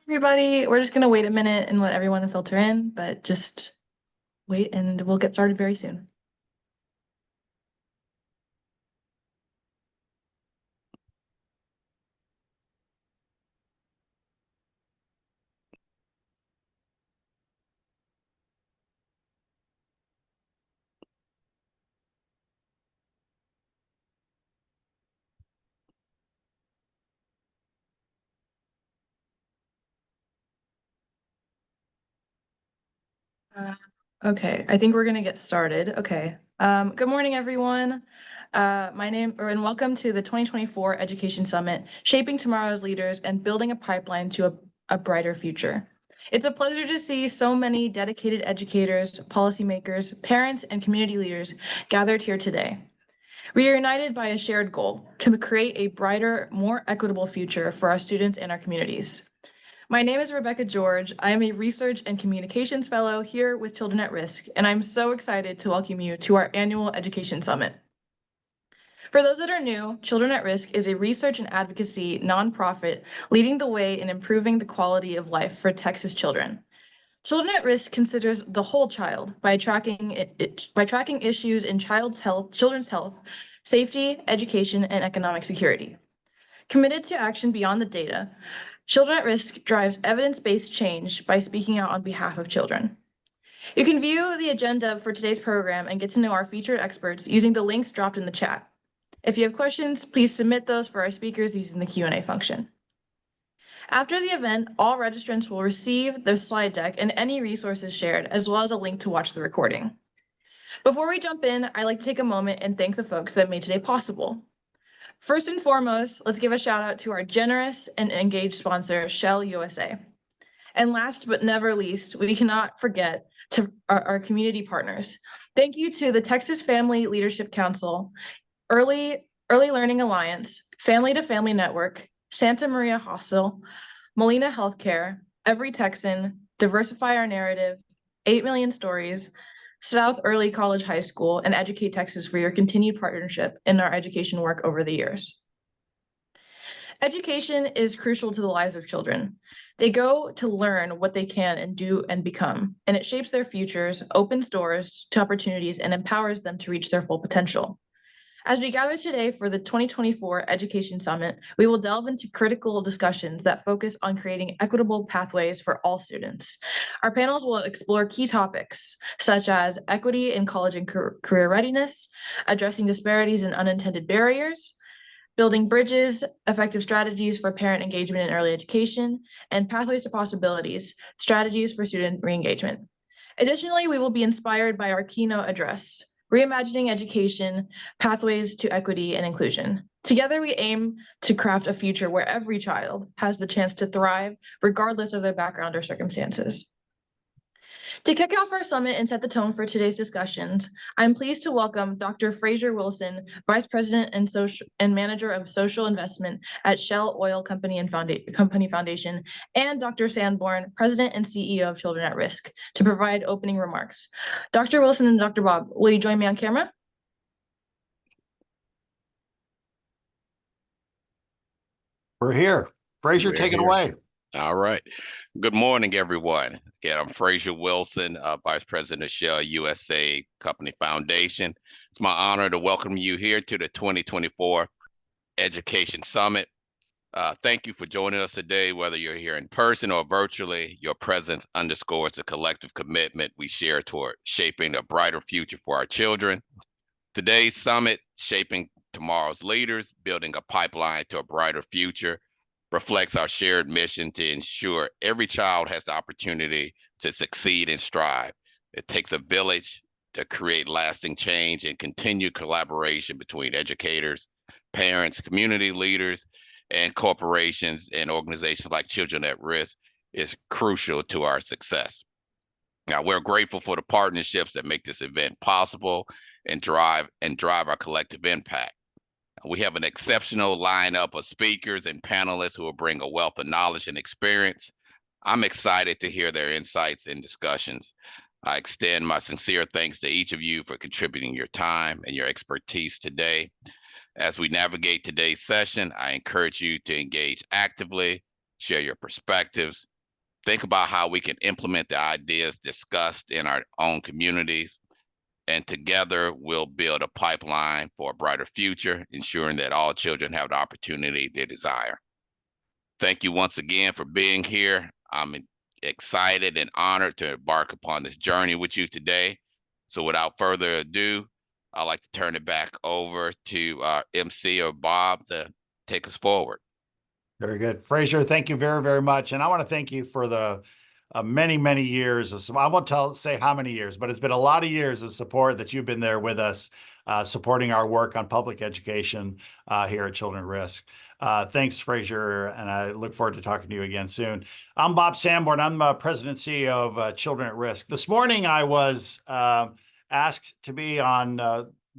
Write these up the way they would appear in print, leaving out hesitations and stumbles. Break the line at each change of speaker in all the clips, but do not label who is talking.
Everybody, we're just going to wait a minute and let everyone filter in, but just wait and we'll get started very soon. Uh, okay, I think we're going to get started. Okay. Good morning, everyone. And welcome to the 2024 Education Summit, Shaping Tomorrow's Leaders and Building a Pipeline to a Brighter Future. It's a pleasure to see so many dedicated educators, policymakers, parents, and community leaders gathered here today. We are united by a shared goal to create a brighter, more equitable future for our students and our communities. My name is Rebecca George. I am a Research and Communications Fellow here with Children at Risk, and I'm so excited to welcome you to our annual Education Summit. For those that are new, Children at Risk is a research and advocacy nonprofit leading the way in improving the quality of life for Texas children. Children at Risk considers the whole child by tracking issues in children's health, safety, education, and economic security. Committed to action beyond the data, Children at Risk drives evidence-based change by speaking out on behalf of children. You can view the agenda for today's program and get to know our featured experts using the links dropped in the chat. If you have questions, please submit those for our speakers using the Q&A function. After the event, all registrants will receive the slide deck and any resources shared, as well as a link to watch the recording. Before we jump in, I'd like to take a moment and thank the folks that made today possible. First and foremost, let's give a shout out to our generous and engaged sponsor, Shell USA. And last but never least, we cannot forget to our community partners. Thank you to the Texas Family Leadership Council, Early Learning Alliance, Family to Family Network, Santa Maria Hostel, Molina Healthcare, Every Texan, Diversify Our Narrative, 8 Million Stories, South Early College High School, and Educate Texas for your continued partnership in our education work over the years. Education is crucial to the lives of children. They go to learn what they can and do and become, and it shapes their futures, opens doors to opportunities, and empowers them to reach their full potential. As we gather today for the 2024 Education Summit, we will delve into critical discussions that focus on creating equitable pathways for all students. Our panels will explore key topics such as equity in college and career readiness, addressing disparities and unintended barriers, building bridges, effective strategies for parent engagement in early education, and pathways to possibilities, strategies for student re-engagement. Additionally, we will be inspired by our keynote address, Reimagining Education, Pathways to Equity and Inclusion. Together, we aim to craft a future where every child has the chance to thrive, regardless of their background or circumstances. To kick off our summit and set the tone for today's discussions, I'm pleased to welcome Dr. Fraser Wilson, Vice President and Manager of Social Investment at Shell Oil Company Foundation, and Dr. Sanborn, President and CEO of Children at Risk, to provide opening remarks. Dr. Wilson and Dr. Bob, will you join me on camera?
We're here. Fraser, take it away.
All right. Good morning, everyone. Again, I'm Fraser Wilson, Vice President of Shell USA Company Foundation. It's my honor to welcome you here to the 2024 Education Summit. Thank you for joining us today, whether you're here in person or virtually. Your presence underscores the collective commitment we share toward shaping a brighter future for our children. Today's summit, Shaping Tomorrow's Leaders, Building a Pipeline to a Brighter Future, reflects our shared mission to ensure every child has the opportunity to succeed and strive. It takes a village to create lasting change, and continued collaboration between educators, parents, community leaders, and corporations and organizations like Children at Risk is crucial to our success. Now, we're grateful for the partnerships that make this event possible and drive our collective impact. We have an exceptional lineup of speakers and panelists who will bring a wealth of knowledge and experience. I'm excited to hear their insights and discussions. I extend my sincere thanks to each of you for contributing your time and your expertise today. As we navigate today's session, I encourage you to engage actively, share your perspectives, think about how we can implement the ideas discussed in our own communities, and together we'll build a pipeline for a brighter future, ensuring that all children have the opportunity they desire. Thank you once again for being here. I'm excited and honored to embark upon this journey with you today. So without further ado, I'd like to turn it back over to our MC or Bob to take us forward.
Very good. Frazier, thank you very, very much. And I want to thank you for the many, many years of, I won't say how many years, but it's been a lot of years of support that you've been there with us, supporting our work on public education here at Children at Risk. Thanks, Frazier, and I look forward to talking to you again soon. I'm Bob Sanborn. I'm President and CEO of Children at Risk. This morning, I was asked to be on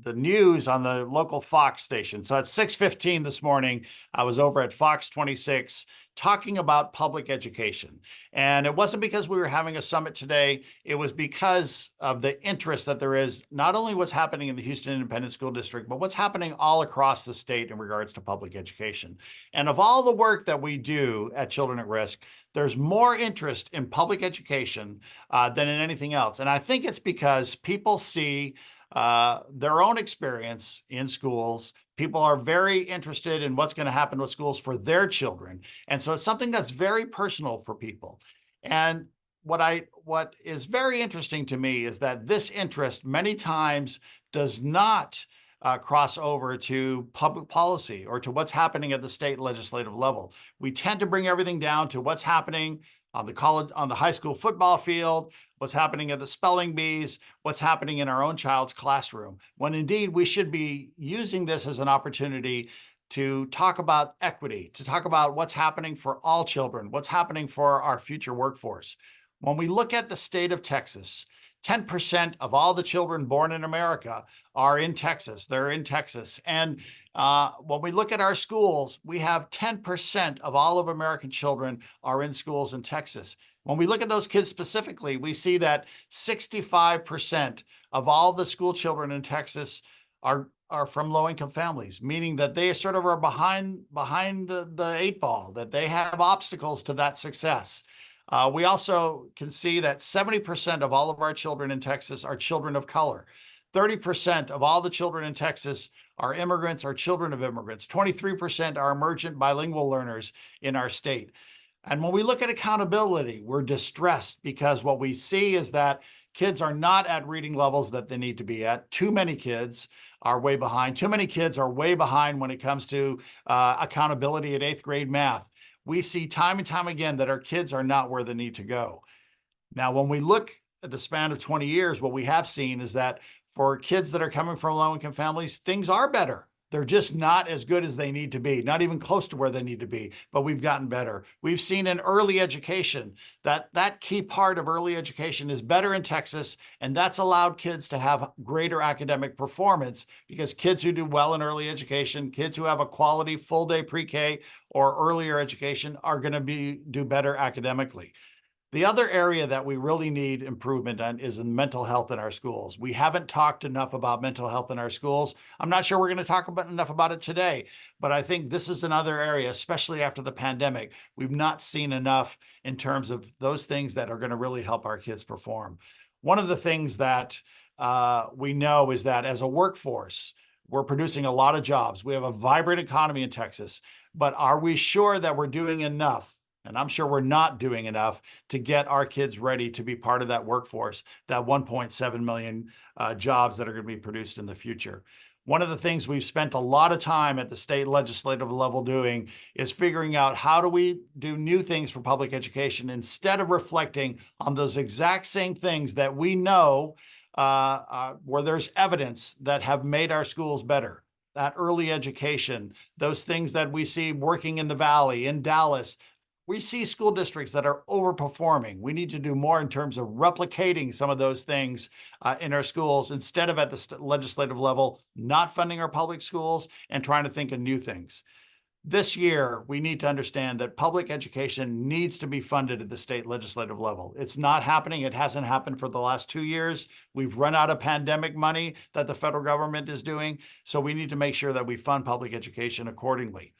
the news on the local Fox station. So at 6:15 this morning, I was over at Fox 26 talking about public education. And it wasn't because we were having a summit today. It was because of the interest that there is, not only what's happening in the Houston Independent School District, but what's happening all across the state in regards to public education. And of all the work that we do at Children at Risk, there's more interest in public education than in anything else. And I think it's because people see their own experience in schools. People are very interested in what's going to happen with schools for their children. And so it's something that's very personal for people. And what is very interesting to me is that this interest many times does not cross over to public policy or to what's happening at the state legislative level. We tend to bring everything down to what's happening on the high school football field, what's happening at the spelling bees, what's happening in our own child's classroom, when indeed we should be using this as an opportunity to talk about equity, to talk about what's happening for all children, what's happening for our future workforce. When we look at the state of Texas, 10% of all the children born in America are in Texas. They're in Texas. And when we look at our schools, we have 10% of all of American children are in schools in Texas. When we look at those kids specifically, we see that 65% of all the school children in Texas are from low-income families, meaning that they sort of are behind the eight ball, that they have obstacles to that success. We also can see that 70% of all of our children in Texas are children of color. 30% of all the children in Texas are immigrants or children of immigrants. 23% are emergent bilingual learners in our state. And when we look at accountability, we're distressed because what we see is that kids are not at reading levels that they need to be at. Too many kids are way behind. Too many kids are way behind when it comes to accountability at 8th grade math. We see time and time again that our kids are not where they need to go. Now, when we look at the span of 20 years, what we have seen is that for kids that are coming from low-income families, things are better. They're just not as good as they need to be, not even close to where they need to be, but we've gotten better. We've seen in early education that key part of early education is better in Texas, and that's allowed kids to have greater academic performance because kids who do well in early education, kids who have a quality full-day pre-K or earlier education are going to do better academically. The other area that we really need improvement on is in mental health in our schools. We haven't talked enough about mental health in our schools. I'm not sure we're going to talk enough about it today, but I think this is another area, especially after the pandemic, we've not seen enough in terms of those things that are going to really help our kids perform. One of the things that we know is that as a workforce, we're producing a lot of jobs. We have a vibrant economy in Texas, but are we sure that we're doing enough? And I'm sure we're not doing enough to get our kids ready to be part of that workforce, that 1.7 million jobs that are going to be produced in the future. One of the things we've spent a lot of time at the state legislative level doing is figuring out how do we do new things for public education instead of reflecting on those exact same things that we know where there's evidence that have made our schools better. That early education, those things that we see working in the Valley, in Dallas. We see school districts that are overperforming. We need to do more in terms of replicating some of those things in our schools instead of at the legislative level, not funding our public schools and trying to think of new things. This year, we need to understand that public education needs to be funded at the state legislative level. It's not happening. It hasn't happened for the last 2 years. We've run out of pandemic money that the federal government is doing. So we need to make sure that we fund public education accordingly.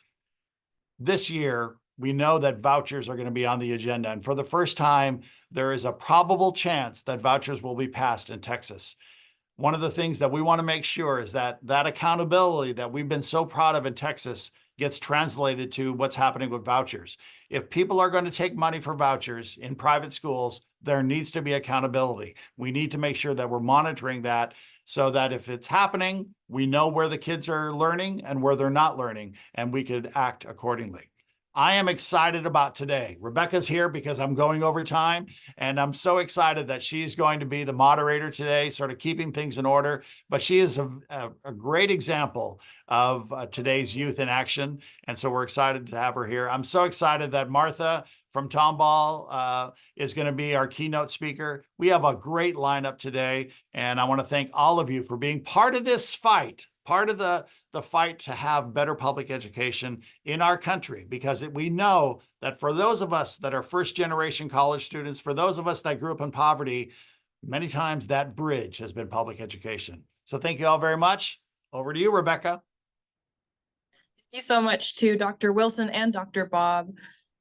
This year, we know that vouchers are going to be on the agenda. And for the first time, there is a probable chance that vouchers will be passed in Texas. One of the things that we want to make sure is that that accountability that we've been so proud of in Texas gets translated to what's happening with vouchers. If people are going to take money for vouchers in private schools, there needs to be accountability. We need to make sure that we're monitoring that so that if it's happening, we know where the kids are learning and where they're not learning, and we could act accordingly. I am excited about today. Rebecca's here because I'm going over time, and I'm so excited that she's going to be the moderator today, sort of keeping things in order. But she is a great example of today's youth in action, and so we're excited to have her here. I'm so excited that Martha from Tomball is going to be our keynote speaker. We have a great lineup today, and I want to thank all of you for being part of this fight, part of the fight to have better public education in our country, because we know that for those of us that are first-generation college students, for those of us that grew up in poverty, many times that bridge has been public education. So thank you all very much. Over to you, Rebecca.
Thank you so much to Dr. Wilson and Dr. Bob.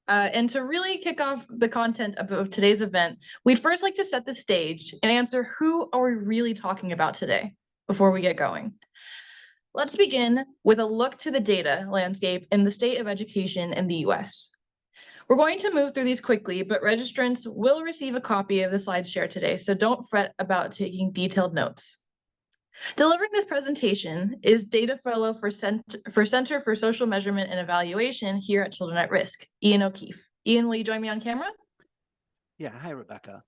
And to really kick off the content of today's event, we'd first like to set the stage and answer who are we really talking about today before we get going. Let's begin with a look to the data landscape in the state of education in the US. We're going to move through these quickly, but registrants will receive a copy of the slides shared today, so don't fret about taking detailed notes. Delivering this presentation is data fellow for Center for Social Measurement and Evaluation here at Children at Risk, Ian O'Keefe. Ian, will you join me on camera?
Yeah, hi, Rebecca.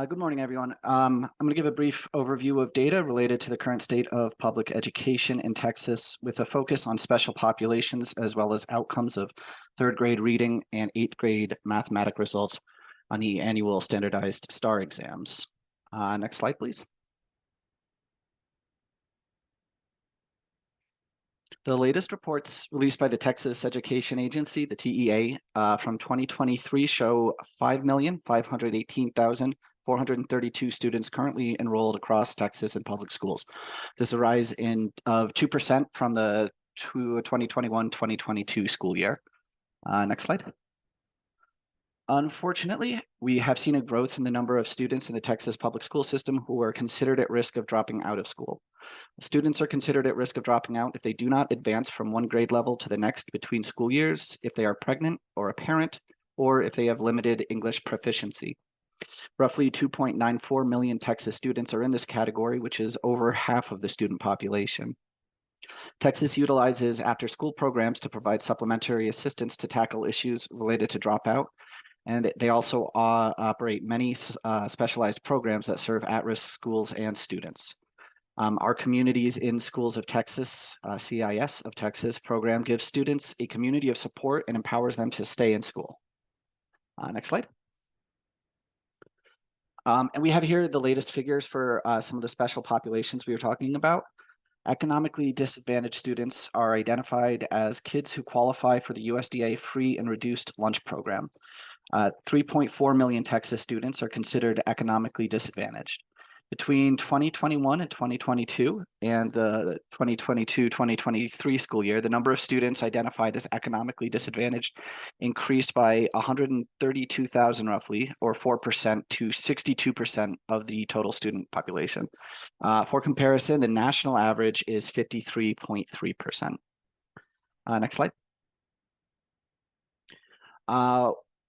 Good morning, everyone. I'm going to give a brief overview of data related to the current state of public education in Texas, with a focus on special populations as well as outcomes of third grade reading and eighth grade mathematics results on the annual standardized STAR exams. Next slide, please. The latest reports released by the Texas Education Agency, the TEA, from 2023 show 5,518,432 students currently enrolled across Texas in public schools. This is a rise of 2% from the 2021-2022 school year. Next slide. Unfortunately, we have seen a growth in the number of students in the Texas public school system who are considered at risk of dropping out of school. Students are considered at risk of dropping out if they do not advance from one grade level to the next between school years, if they are pregnant or a parent, or if they have limited English proficiency. Roughly 2.94 million Texas students are in this category, which is over half of the student population. Texas utilizes after-school programs to provide supplementary assistance to tackle issues related to dropout. And they also operate many specialized programs that serve at-risk schools and students. Our Communities in Schools of Texas, CIS of Texas program gives students a community of support and empowers them to stay in school. Next slide. And we have here the latest figures for some of the special populations we were talking about. Economically disadvantaged students are identified as kids who qualify for the USDA free and reduced lunch program. 3.4 million Texas students are considered economically disadvantaged. Between 2021 and 2022 and the 2022-2023 school year, the number of students identified as economically disadvantaged increased by 132,000 roughly, or 4% to 62% of the total student population. For comparison, the national average is 53.3%. Next slide.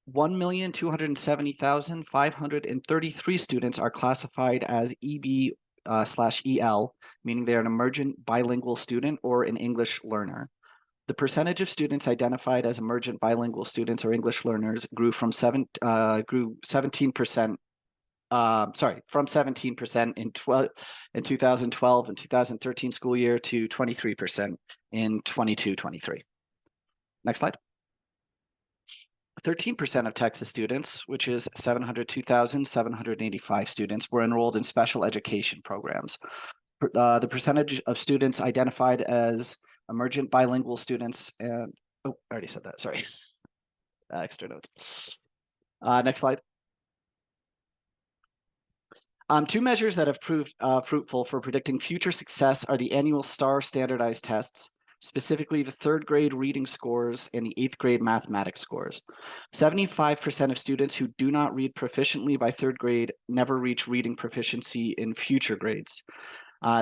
1,270,533 students are classified as EB/EL, meaning they are an emergent bilingual student or an English learner. The percentage of students identified as emergent bilingual students or English learners grew from 17% in 2012 and 2013 school year to 23% in 22-23. Next slide. 13% of Texas students, which is 702,785 students, were enrolled in special education programs. The percentage of students identified as emergent bilingual students, and I already said that, sorry. Extra notes. Next slide. Two measures that have proved fruitful for predicting future success are the annual STAR standardized tests, specifically the 3rd grade reading scores and the 8th grade mathematics scores. 75% of students who do not read proficiently by 3rd grade never reach reading proficiency in future grades.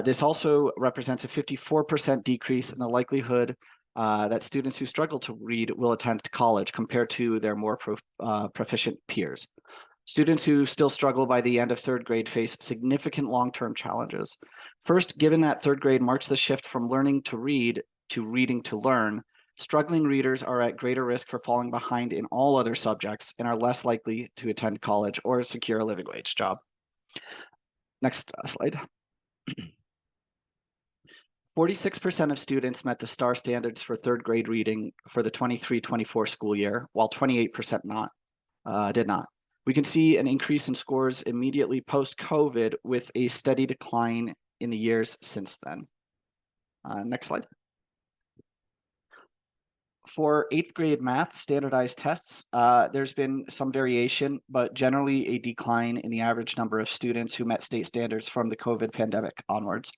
This also represents a 54% decrease in the likelihood that students who struggle to read will attend college compared to their more proficient peers. Students who still struggle by the end of 3rd grade face significant long-term challenges. First, given that 3rd grade marks the shift from learning to read to reading to learn, struggling readers are at greater risk for falling behind in all other subjects and are less likely to attend college or secure a living wage job. Next slide. 46% of students met the STAR standards for 3rd grade reading for the 23-24 school year, while 28% did not. We can see an increase in scores immediately post-COVID with a steady decline in the years since then. Next slide. For 8th grade math standardized tests, there's been some variation, but generally a decline in the average number of students who met state standards from the COVID pandemic onwards.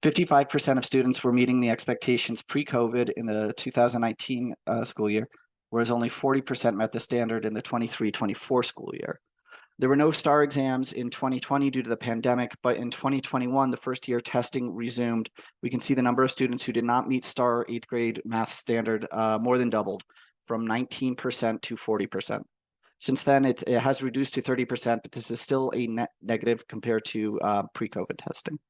55% of students were meeting the expectations pre-COVID in the 2019 school year, whereas only 40% met the standard in the 23-24 school year. There were no STAR exams in 2020 due to the pandemic, but in 2021, the first year testing resumed. We can see the number of students who did not meet STAR 8th grade math standard more than doubled, from 19% to 40%. Since then, it has reduced to 30%, but this is still a net negative compared to pre-COVID testing.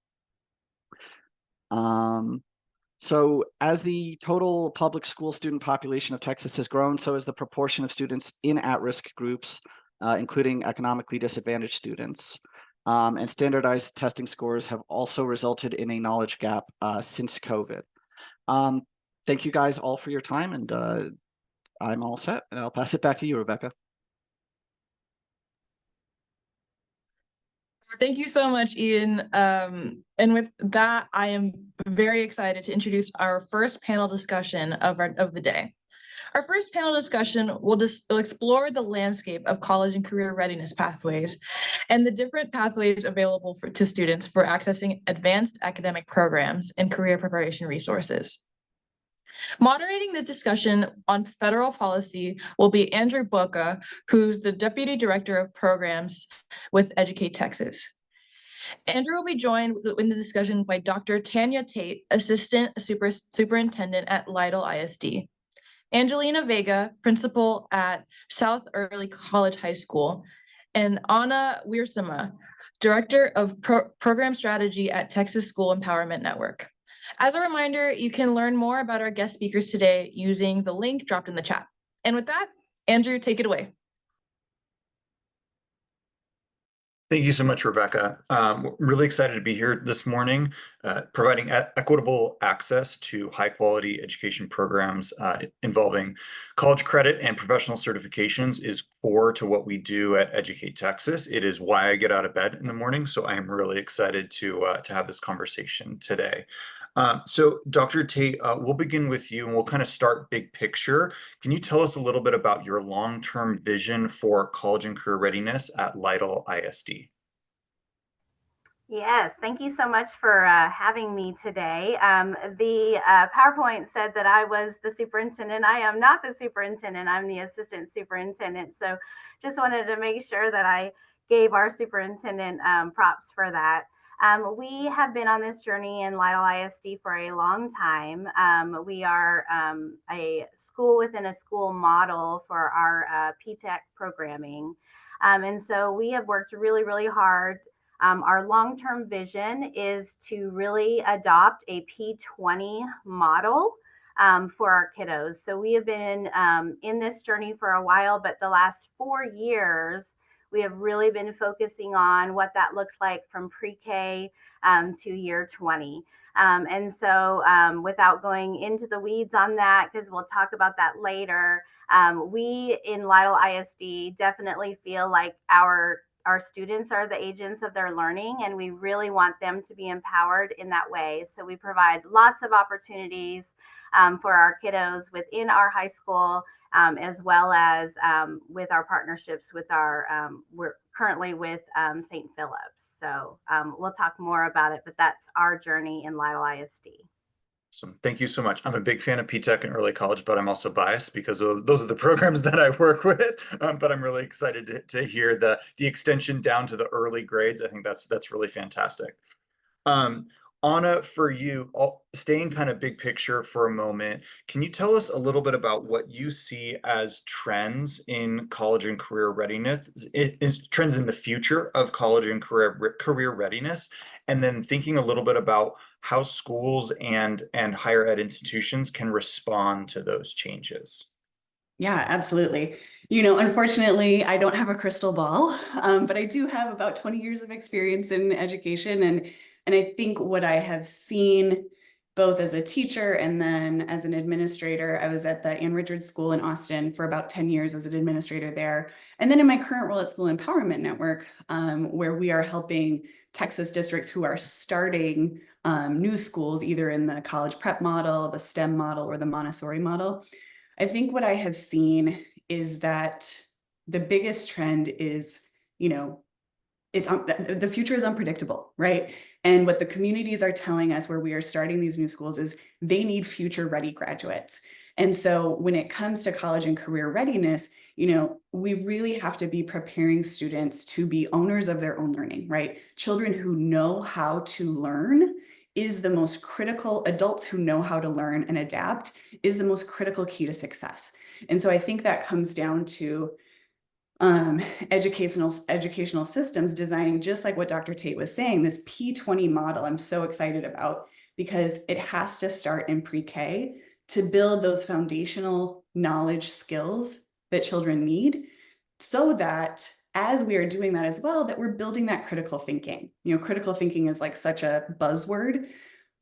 So as the total public school student population of Texas has grown, so has the proportion of students in at-risk groups, including economically disadvantaged students. And standardized testing scores have also resulted in a knowledge gap since COVID. Thank you guys all for your time, and I'm all set, and I'll pass it back to you, Rebecca.
Thank you so much, Ian. And with that, I am very excited to introduce our first panel discussion of the day. Our first panel discussion will explore the landscape of college and career readiness pathways and the different pathways available to students for accessing advanced academic programs and career preparation resources. Moderating the discussion on federal policy will be Andrew Boca, who's the Deputy Director of Programs with Educate Texas. Andrew will be joined in the discussion by Dr. Tanya Tate, Assistant Superintendent at Lytle ISD. Angelina Vega, Principal at South Early College High School, and Anna Wiersema, Director of Program Strategy at Texas School Empowerment Network. As a reminder, you can learn more about our guest speakers today using the link dropped in the chat. And with that, Andrew, take it away.
Thank you so much, Rebecca. Really excited to be here this morning, providing equitable access to high-quality education programs involving college credit and professional certifications is core to what we do at Educate Texas. It is why I get out of bed in the morning, so I am really excited to have this conversation today. So Dr. Tate, we'll begin with you and we'll kind of start big picture. Can you tell us a little bit about your long-term vision for college and career readiness at Lytle ISD?
Yes, thank you so much for having me today. The PowerPoint said that I was the superintendent. I am not the superintendent. I'm the assistant superintendent. So just wanted to make sure that I gave our superintendent props for that. We have been on this journey in Lytle ISD for a long time. We are a school within a school model for our PTech programming. And so we have worked really, really hard. Our long-term vision is to really adopt a P20 model for our kiddos. So we have been in this journey for a while, but the last 4 years, we have really been focusing on what that looks like from pre-K to year 20. And so without going into the weeds on that, because we'll talk about that later, we in Lytle ISD definitely feel like our students are the agents of their learning, and we really want them to be empowered in that way. So we provide lots of opportunities for our kiddos within our high school, as well as with our partnerships with we're currently with St. Philip's. So we'll talk more about it, but that's our journey in Lytle ISD.
Awesome. Thank you so much. I'm a big fan of P-Tech and early college, but I'm also biased because those are the programs that I work with. But I'm really excited to hear the extension down to the early grades. I think that's really fantastic. Um, Anna, for you, staying kind of big picture for a moment, can you tell us a little bit about what you see as trends in college and career readiness, trends in the future of college and career readiness, and then thinking a little bit about how schools and higher ed institutions can respond to those changes?
Yeah, absolutely. Unfortunately, I don't have a crystal ball, but I do have about 20 years of experience in education. And I think what I have seen both as a teacher and then as an administrator, I was at the Ann Richards School in Austin for about 10 years as an administrator there. And then in my current role at School Empowerment Network, where we are helping Texas districts who are starting new schools, either in the college prep model, the STEM model, or the Montessori model. I think what I have seen is that the biggest trend is, the future is unpredictable, right? And what the communities are telling us where we are starting these new schools is they need future ready graduates. And so when it comes to college and career readiness, we really have to be preparing students to be owners of their own learning, right? Children who know how to learn is the most critical. Adults who know how to learn and adapt is the most critical key to success. And so I think that comes down to educational systems designing, just like what Dr. Tate was saying, this P20 model I'm so excited about, because it has to start in pre-K to build those foundational knowledge skills that children need, so that as we are doing that as well, that we're building that critical thinking. Critical thinking is like such a buzzword,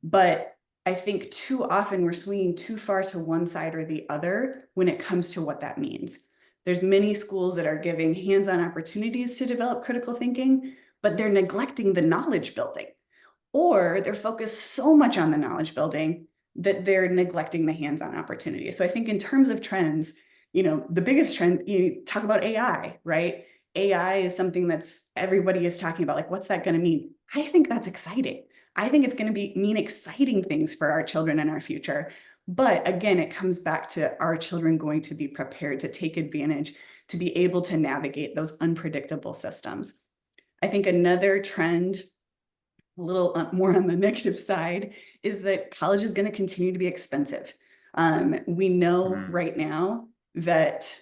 but I think too often we're swinging too far to one side or the other when it comes to what that means. There's many schools that are giving hands-on opportunities to develop critical thinking, but they're neglecting the knowledge building, or they're focused so much on the knowledge building that they're neglecting the hands-on opportunity. So I think in terms of trends, the biggest trend, you talk about AI, right? AI is something that's everybody is talking about, like, what's that going to mean? I think that's exciting. I think it's going to mean exciting things for our children and our future. But again, it comes back to, our children going to be prepared to take advantage, to be able to navigate those unpredictable systems. I think another trend, a little more on the negative side, is that college is going to continue to be expensive. We know right now that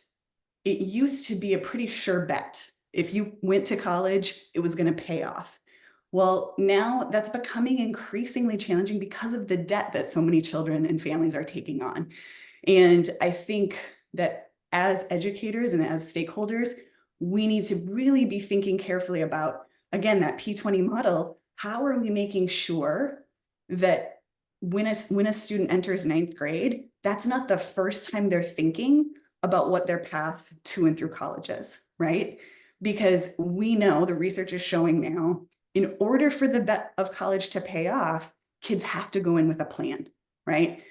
it used to be a pretty sure bet. If you went to college, it was going to pay off. Well, now that's becoming increasingly challenging because of the debt that so many children and families are taking on. And I think that as educators and as stakeholders, we need to really be thinking carefully about, again, that P20 model. How are we making sure that when a student enters 9th grade, that's not the first time they're thinking about what their path to and through college is, right? Because we know the research is showing now, in order for the bet of college to pay off, kids have to go in with a plan, right?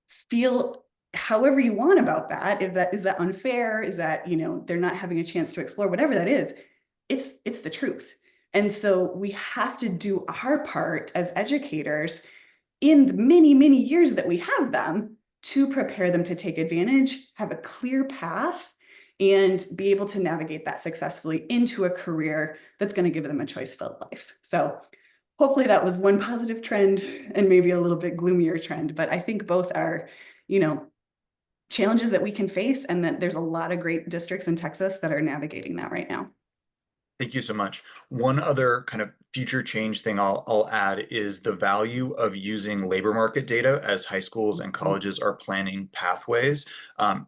Feel however you want about that. If that is that unfair, is that, they're not having a chance to explore, whatever that is, it's the truth. And so we have to do our part as educators in the many, many years that we have them, to prepare them to take advantage, have a clear path, and be able to navigate that successfully into a career that's going to give them a choice-filled life. So hopefully that was one positive trend and maybe a little bit gloomier trend, but I think both are, challenges that we can face, and that there's a lot of great districts in Texas that are navigating that right now.
Thank you so much. One other kind of future change thing I'll add is the value of using labor market data as high schools and colleges are planning pathways.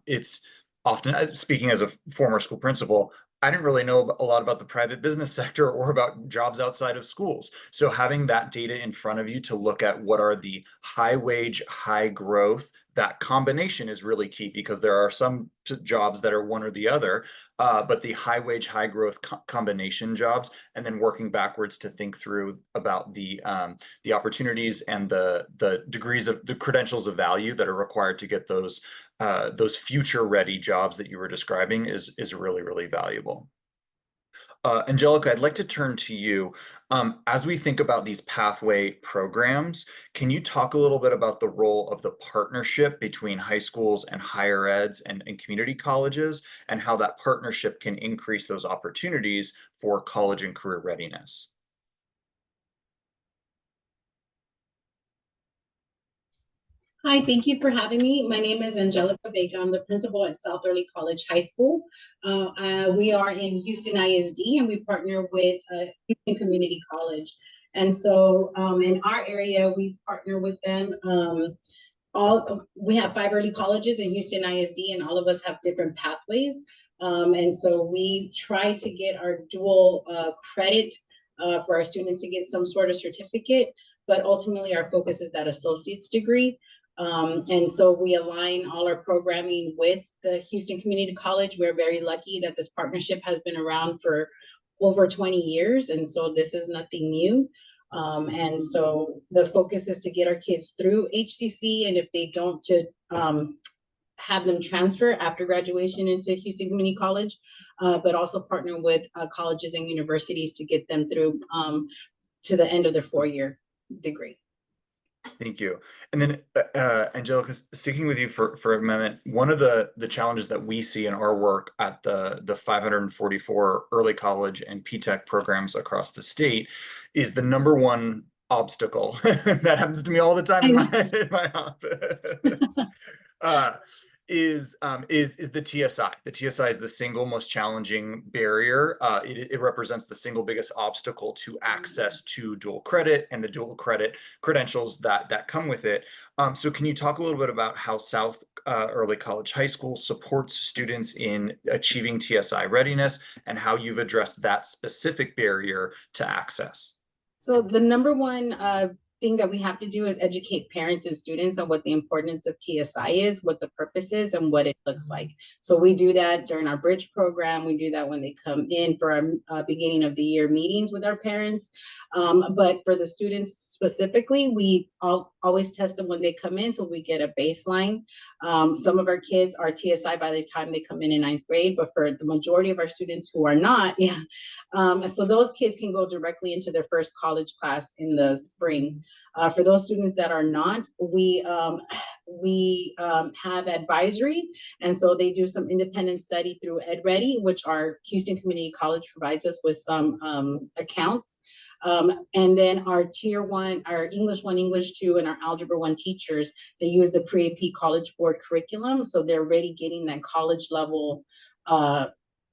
It's often, speaking as a former school principal, I didn't really know a lot about the private business sector or about jobs outside of schools. So having that data in front of you to look at what are the high wage, high growth, that combination is really key, because there are some jobs that are one or the other, but the high wage, high growth combination jobs, and then working backwards to think through about the opportunities and the degrees of the credentials of value that are required to get those future ready jobs that you were describing is really, really valuable. Angelica, I'd like to turn to you. As we think about these pathway programs, can you talk a little bit about the role of the partnership between high schools and higher eds and community colleges, and how that partnership can increase those opportunities for college and career readiness?
Hi, thank you for having me. My name is Angelica Vega. I'm the principal at South Early College High School. We are in Houston ISD, and we partner with Houston Community College. And so in our area, we partner with them. We have 5 early colleges in Houston ISD, and all of us have different pathways. And so we try to get our dual credit for our students to get some sort of certificate, but ultimately our focus is that associate's degree. And so we align all our programming with the Houston Community College. We're very lucky that this partnership has been around for over 20 years. And so this is nothing new. And so the focus is to get our kids through HCC. And if they don't, to have them transfer after graduation into Houston Community College, but also partner with colleges and universities to get them through to the end of their 4-year degree.
Thank you. And then, Angelica, sticking with you for a moment, one of the challenges that we see in our work at the 544 early college and P-TECH programs across the state is the number one obstacle that happens to me all the time in my office. Is the TSI. The TSI is the single most challenging barrier. It represents the single biggest obstacle to access to dual credit and the dual credit credentials that come with it. So can you talk a little bit about how South Early College High School supports students in achieving TSI readiness and how you've addressed that specific barrier to access?
So the number one thing that we have to do is educate parents and students on what the importance of TSI is, what the purpose is, and what it looks like. So we do that during our bridge program. We do that when they come in for our beginning of the year meetings with our parents. But for the students specifically, we always test them when they come in, so we get a baseline. Some of our kids are TSI by the time they come in 9th grade, but for the majority of our students who are not, so those kids can go directly into their first college class in the spring. For those students that are not, we have advisory, and so they do some independent study through EdReady, which our Houston Community College provides us with some accounts. And then our Tier 1, our English 1, English 2, and our Algebra 1 teachers, they use the Pre-AP College Board curriculum, so they're already getting that college level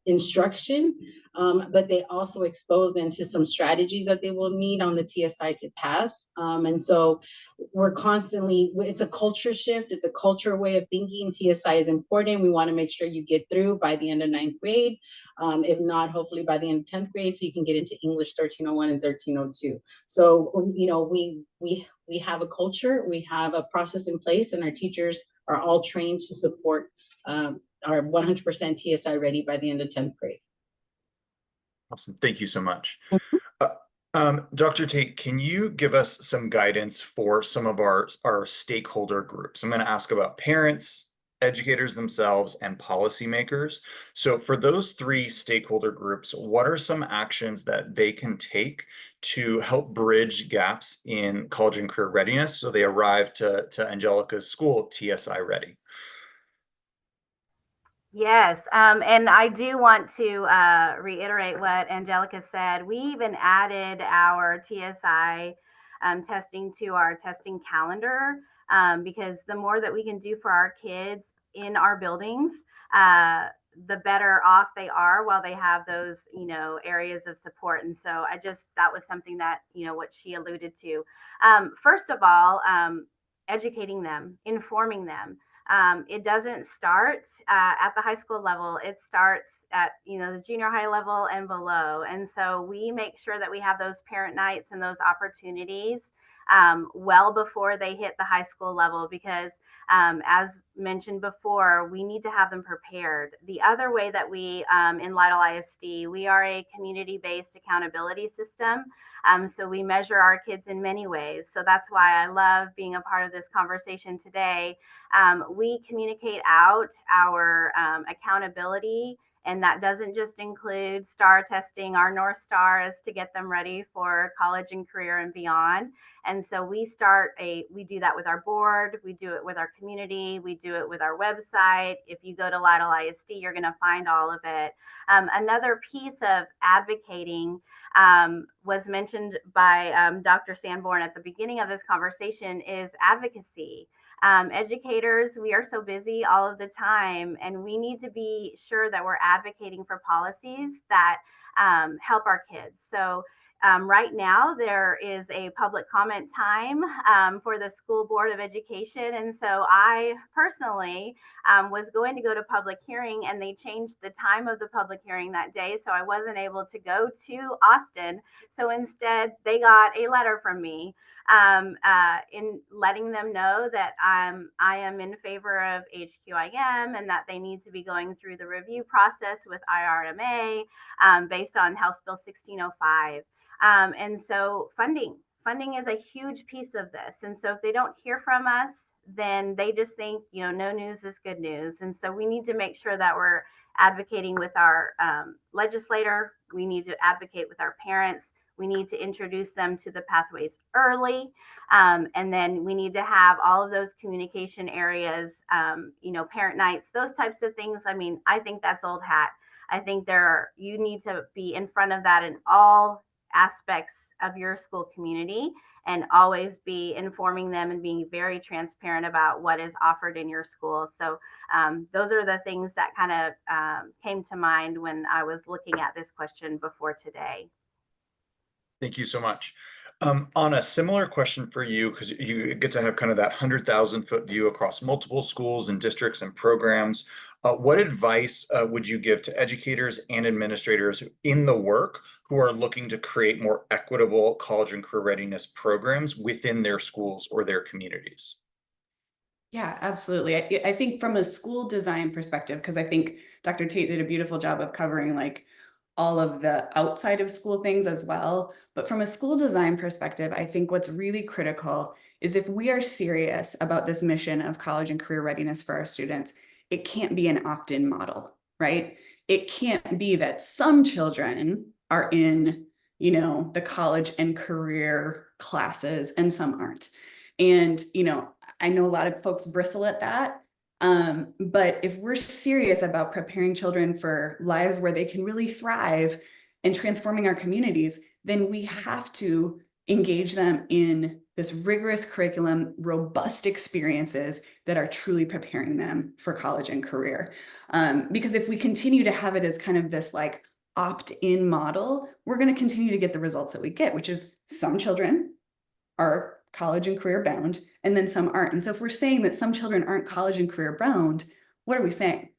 instruction, but they also expose them to some strategies that they will need on the TSI to pass. And so we're constantly, it's a culture shift, it's a culture way of thinking. TSI is important. We want to make sure you get through by the end of 9th grade. If not, hopefully by the end of 10th grade, so you can get into English 1301 and 1302. So, you know, we have a culture, we have a process in place, and our teachers are all trained to support are 100% TSI ready by the end of 10th grade.
Awesome. Thank you so much. Dr. Tate, can you give us some guidance for some of our stakeholder groups? I'm going to ask about parents, educators themselves, and policymakers. So for those 3 stakeholder groups, what are some actions that they can take to help bridge gaps in college and career readiness so they arrive to Angelica's school TSI ready?
Yes, and I do want to reiterate what Angelica said. We even added our TSI testing to our testing calendar because the more that we can do for our kids in our buildings, the better off they are while they have those, you know, areas of support. And so that was something that, you know, what she alluded to. First of all, educating them, informing them. It doesn't start at the high school level. It starts at, you know, the junior high level and below. And so we make sure that we have those parent nights and those opportunities well before they hit the high school level, because as mentioned before, we need to have them prepared. The other way that we in Lytle ISD, we are a community-based accountability system. So we measure our kids in many ways. So that's why I love being a part of this conversation today. We communicate out our accountability And that doesn't just include STAR testing. Our North Star is to get them ready for college and career and beyond. And so we do that with our board, we do it with our community, we do it with our website. If you go to Lytle ISD, you're going to find all of it. Another piece of advocating was mentioned by Dr. Sanborn at the beginning of this conversation is advocacy. Educators, we are so busy all of the time, and we need to be sure that we're advocating for policies that help our kids. So right now, there is a public comment time for the School Board of Education. And so I personally was going to go to public hearing, and they changed the time of the public hearing that day. So I wasn't able to go to Austin. So instead, they got a letter from me in letting them know that I am in favor of HQIM and that they need to be going through the review process with IRMA based on House Bill 1605. And so funding is a huge piece of this. And so if they don't hear from us, then they just think, no news is good news. And so we need to make sure that we're advocating with our legislator. We need to advocate with our parents. We need to introduce them to the pathways early. And then we need to have all of those communication areas, parent nights, those types of things. I mean, I think that's old hat. I think you need to be in front of that in all aspects of your school community and always be informing them and being very transparent about what is offered in your school. So those are the things that kind of came to mind when I was looking at this question before today.
Thank you so much. On a similar question for you, because you get to have kind of that 100,000-foot view across multiple schools and districts and programs, what advice would you give to educators and administrators in the work who are looking to create more equitable college and career readiness programs within their schools or their communities?
Yeah, absolutely. I think from a school design perspective, because I think Dr. Tate did a beautiful job of covering like all of the outside of school things as well. But from a school design perspective, I think what's really critical is if we are serious about this mission of college and career readiness for our students, it can't be an opt-in model, right? It can't be that some children are in, the college and career classes and some aren't. And, I know a lot of folks bristle at that. But if we're serious about preparing children for lives where they can really thrive and transforming our communities, then we have to engage them in this rigorous curriculum, robust experiences that are truly preparing them for college and career. Because if we continue to have it as kind of this like opt-in model, we're going to continue to get the results that we get, which is some children are college and career bound, and then some aren't. And so if we're saying that some children aren't college and career bound, what are we saying?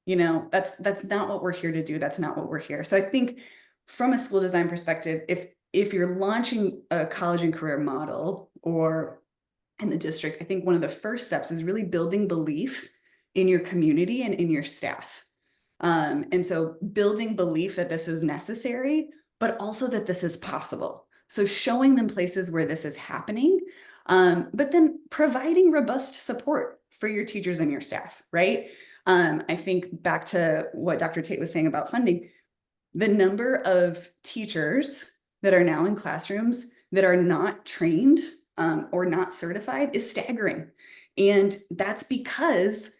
That's not what we're here to do. That's not what we're here. So I think from a school design perspective, if you're launching a college and career model or in the district, I think one of the first steps is really building belief in your community and in your staff. And so building belief that this is necessary, but also that this is possible. So showing them places where this is happening, but then providing robust support for your teachers and your staff, right? I think back to what Dr. Tate was saying about funding, the number of teachers that are now in classrooms that are not trained or not certified is staggering. And that's because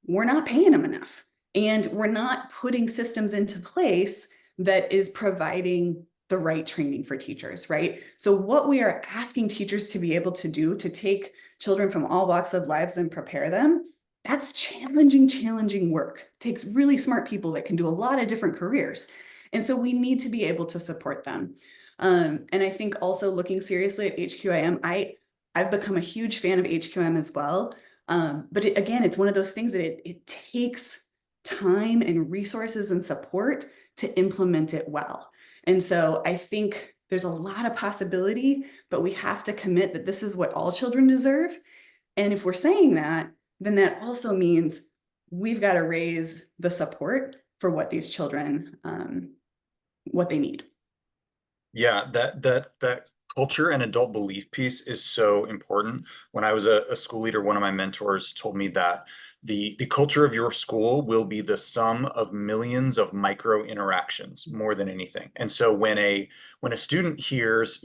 we're not paying them enough. And we're not putting systems into place that is providing the right training for teachers, right? So what we are asking teachers to be able to do to take children from all walks of lives and prepare them, that's challenging work. It takes really smart people that can do a lot of different careers. And so we need to be able to support them. And I think also looking seriously at HQIM, I've become a huge fan of HQIM as well. But again, it's one of those things that it takes time and resources and support to implement it well. And so I think there's a lot of possibility, but we have to commit that this is what all children deserve. And if we're saying that, then that also means we've got to raise the support for what these children, what they need.
Yeah, that culture and adult belief piece is so important. When I was a school leader, one of my mentors told me that the culture of your school will be the sum of millions of micro interactions more than anything. And so when a student hears,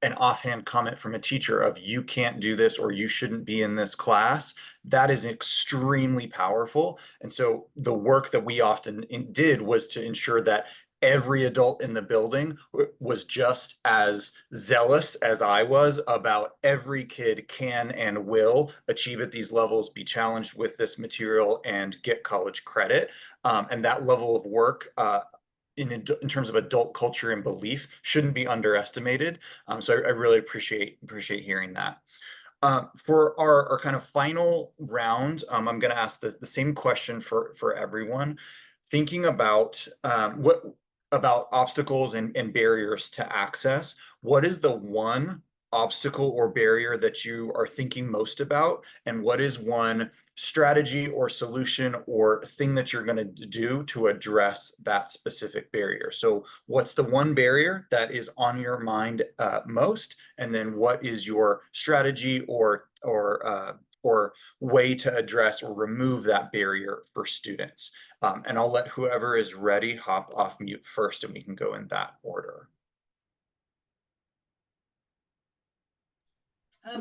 an offhand comment from a teacher of you can't do this or you shouldn't be in this class, that is extremely powerful. And so the work that we often did was to ensure that every adult in the building was just as zealous as I was about every kid can and will achieve at these levels, be challenged with this material, and get college credit. And that level of work in terms of adult culture and belief shouldn't be underestimated. So I really appreciate hearing that. For our kind of final round, I'm going to ask the same question for everyone. Thinking about what about obstacles and barriers to access, what is the one obstacle or barrier that you are thinking most about? And what is one strategy or solution or thing that you're going to do to address that specific barrier? So what's the one barrier that is on your mind most? And then what is your strategy or way to address or remove that barrier for students? And I'll let whoever is ready hop off mute first, and we can go in that order.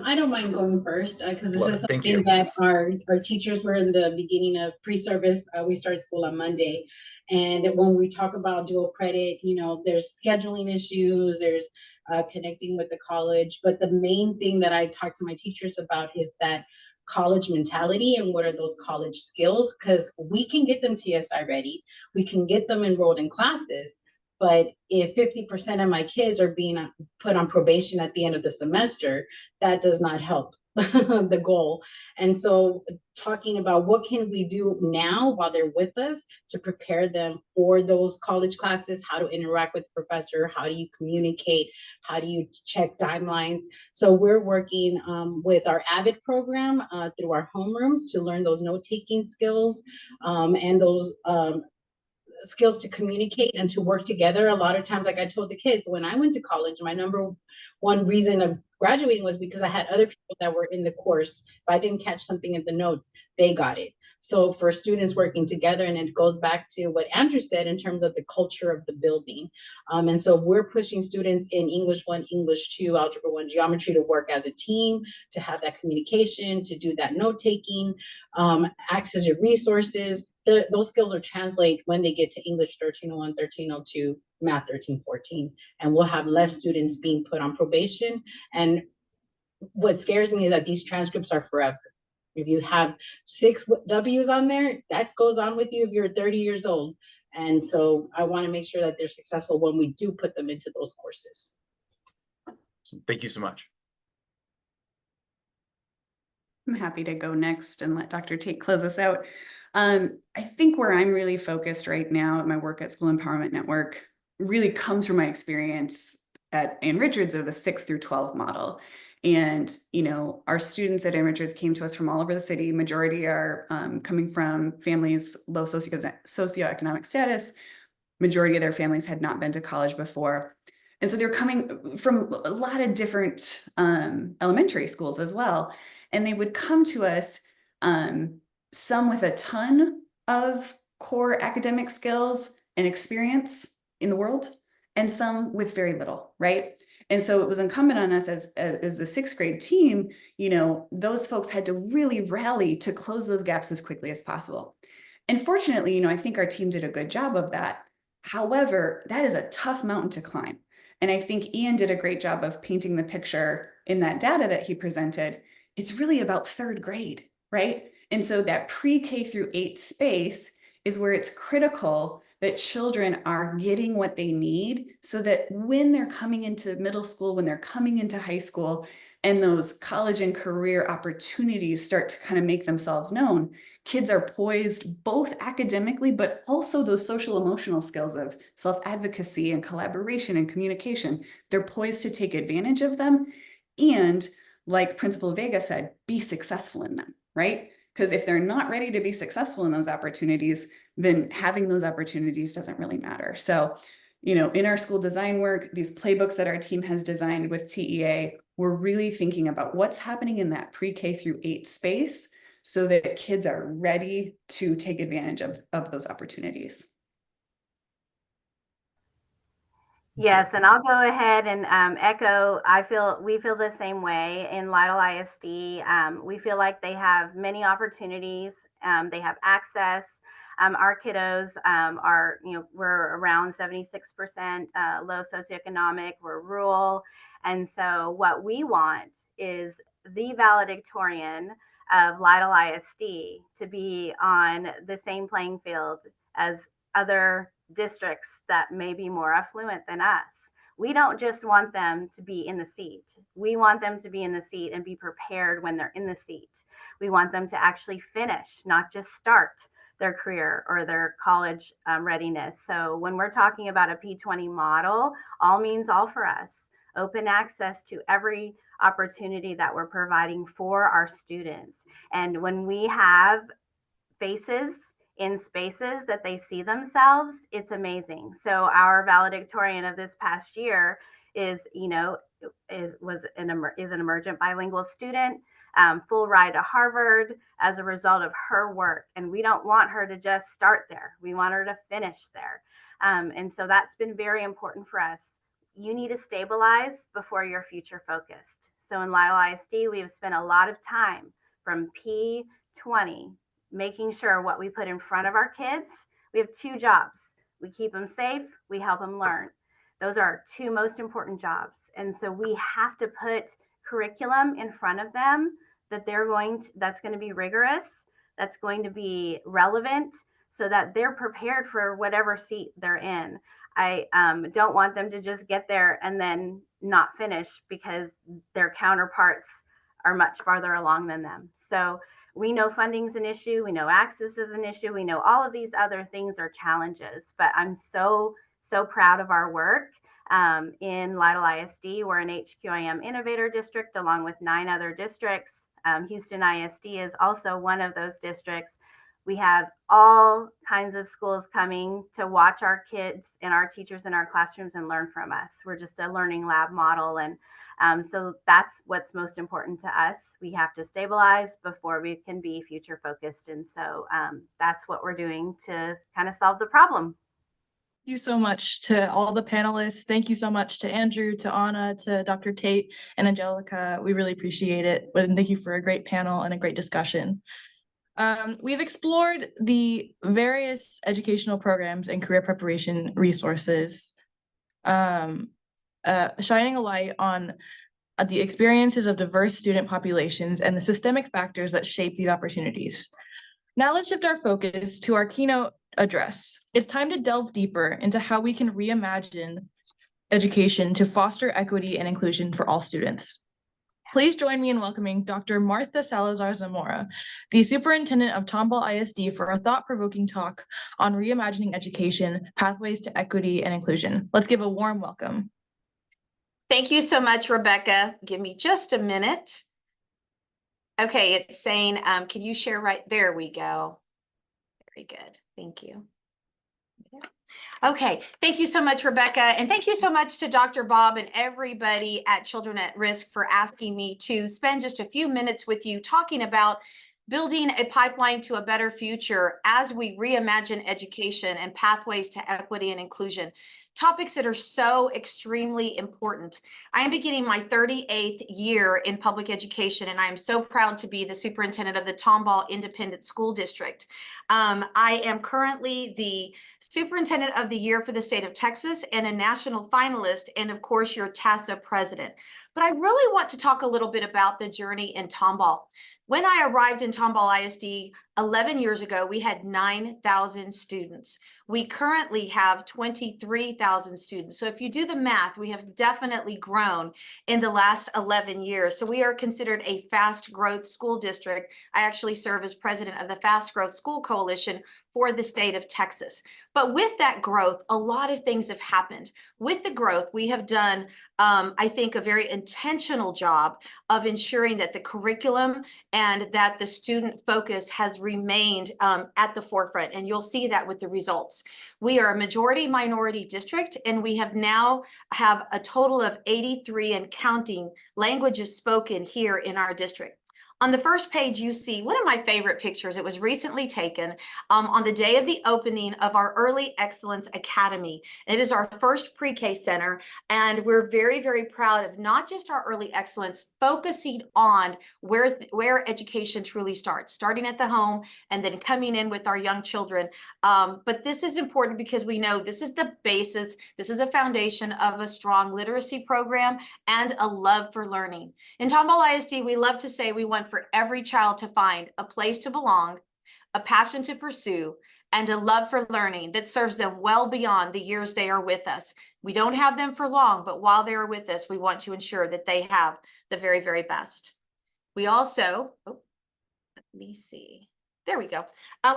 I don't mind going first because this is
Thank you.
something that our teachers were in the beginning of pre-service. We started school on Monday. And when we talk about dual credit, there's scheduling issues, there's connecting with the college. But the main thing that I talk to my teachers about is that college mentality and what are those college skills, because we can get them TSI ready, we can get them enrolled in classes. But if 50% of my kids are being put on probation at the end of the semester, that does not help the goal. And so talking about what can we do now while they're with us to prepare them for those college classes, how to interact with the professor, how do you communicate, how do you check timelines? So we're working with our AVID program through our homerooms to learn those note-taking skills and those skills to communicate and to work together. A lot of times, like I told the kids, when I went to college, my number one reason of graduating was because I had other people that were in the course. If I didn't catch something in the notes, they got it. So for students working together, and it goes back to what Andrew said in terms of the culture of the building. And so we're pushing students in English 1, English 2, Algebra 1, Geometry to work as a team, to have that communication, to do that note-taking, access your resources. Those skills are translate when they get to English 1301, 1302, Math 1314, and we'll have less students being put on probation. And what scares me is that these transcripts are forever. If you have 6 W's on there, that goes on with you if you're 30 years old. And so I want to make sure that they're successful when we do put them into those courses.
So thank you so much.
I'm happy to go next and let Dr. Tate close us out. I think where I'm really focused right now at my work at School Empowerment Network really comes from my experience at Ann Richards of a 6 through 12 model. And, our students at Ann Richards came to us from all over the city. Majority are coming from families, low socioeconomic status. Majority of their families had not been to college before. And so they're coming from a lot of different elementary schools as well. And they would come to us, some with a ton of core academic skills and experience in the world, and some with very little, right? And so it was incumbent on us as the 6th grade team, those folks had to really rally to close those gaps as quickly as possible. And fortunately, I think our team did a good job of that. However, that is a tough mountain to climb. And I think Ian did a great job of painting the picture in that data that he presented. It's really about 3rd grade, right? And so that pre-K through 8 space is where it's critical that children are getting what they need so that when they're coming into middle school, when they're coming into high school, and those college and career opportunities start to kind of make themselves known, kids are poised both academically, but also those social emotional skills of self-advocacy and collaboration and communication. They're poised to take advantage of them. And like Principal Vega said, be successful in them, right? Because if they're not ready to be successful in those opportunities, then having those opportunities doesn't really matter. So, in our school design work, these playbooks that our team has designed with TEA, we're really thinking about what's happening in that pre-K through 8 space so that kids are ready to take advantage of those opportunities.
Yes, and I'll go ahead and echo. We feel the same way in Lytle ISD. We feel like they have many opportunities. They have access. Our kiddos are, we're around 76% low socioeconomic. We're rural, and so what we want is the valedictorian of Lytle ISD to be on the same playing field as other districts that may be more affluent than us. We don't just want them to be in the seat. We want them to be in the seat and be prepared when they're in the seat. We want them to actually finish, not just start their career or their college readiness. So when we're talking about a P20 model, all means all for us. Open access to every opportunity that we're providing for our students. And when we have faces in spaces that they see themselves, it's amazing. So our valedictorian of this past year is an emergent bilingual student, full ride to Harvard as a result of her work. And we don't want her to just start there. We want her to finish there. And so that's been very important for us. You need to stabilize before you're future focused. So in Lytle ISD, we have spent a lot of time from P20 making sure what we put in front of our kids. We have 2 jobs. We keep them safe, we help them learn. Those are our 2 most important jobs. And so we have to put curriculum in front of them that's going to be rigorous, that's going to be relevant, so that they're prepared for whatever seat they're in. I don't want them to just get there and then not finish because their counterparts are much farther along than them. So we know funding's an issue. We know access is an issue. We know all of these other things are challenges, but I'm so proud of our work in Lytle ISD. We're an HQIM Innovator District along with 9 other districts. Houston ISD is also one of those districts. We have all kinds of schools coming to watch our kids and our teachers in our classrooms and learn from us. We're just a learning lab model, and so that's what's most important to us. We have to stabilize before we can be future focused. And so that's what we're doing to kind of solve the problem.
Thank you so much to all the panelists. Thank you so much to Andrew, to Anna, to Dr. Tate and Angelica. We really appreciate it. And thank you for a great panel and a great discussion. We've explored the various educational programs and career preparation resources, shining a light on the experiences of diverse student populations and the systemic factors that shape these opportunities. Now let's shift our focus to our keynote address. It's time to delve deeper into how we can reimagine education to foster equity and inclusion for all students. Please join me in welcoming Dr. Martha Salazar Zamora, the superintendent of Tomball ISD, for a thought-provoking talk on reimagining education, pathways to equity and inclusion. Let's give a warm welcome.
Thank you so much, Rebecca. Give me just a minute. Okay, it's saying, can you share right there? We go. Very good. Thank you. Okay, thank you so much, Rebecca. And thank you so much to Dr. Bob and everybody at Children at Risk for asking me to spend just a few minutes with you talking about building a pipeline to a better future as we reimagine education and pathways to equity and inclusion. Topics that are so extremely important. I am beginning my 38th year in public education, and I am so proud to be the superintendent of the Tomball Independent School District. I am currently the superintendent of the year for the state of Texas and a national finalist, and of course, your TASA president. But I really want to talk a little bit about the journey in Tomball. When I arrived in Tomball ISD 11 years ago, we had 9,000 students. We currently have 23,000 students. So if you do the math, we have definitely grown in the last 11 years. So we are considered a fast growth school district. I actually serve as president of the Fast Growth School Coalition for the state of Texas. But with that growth, a lot of things have happened. With the growth, we have done, I think, a very intentional job of ensuring that the curriculum and that the student focus has remained at the forefront, and you'll see that with the results. We are a majority minority district, and we now have a total of 83 and counting languages spoken here in our district. On the first page, you see one of my favorite pictures. It was recently taken on the day of the opening of our Early Excellence Academy. It is our first pre-K center, and we're very, very proud of not just our early excellence, focusing on where education truly starts, starting at the home and then coming in with our young children. But this is important because we know this is the basis, this is the foundation of a strong literacy program and a love for learning. In Tomball ISD, we love to say we want for every child to find a place to belong, a passion to pursue, and a love for learning that serves them well beyond the years they are with us. We don't have them for long, but while they are with us, we want to ensure that they have the very, very best. We also, let me see. There we go.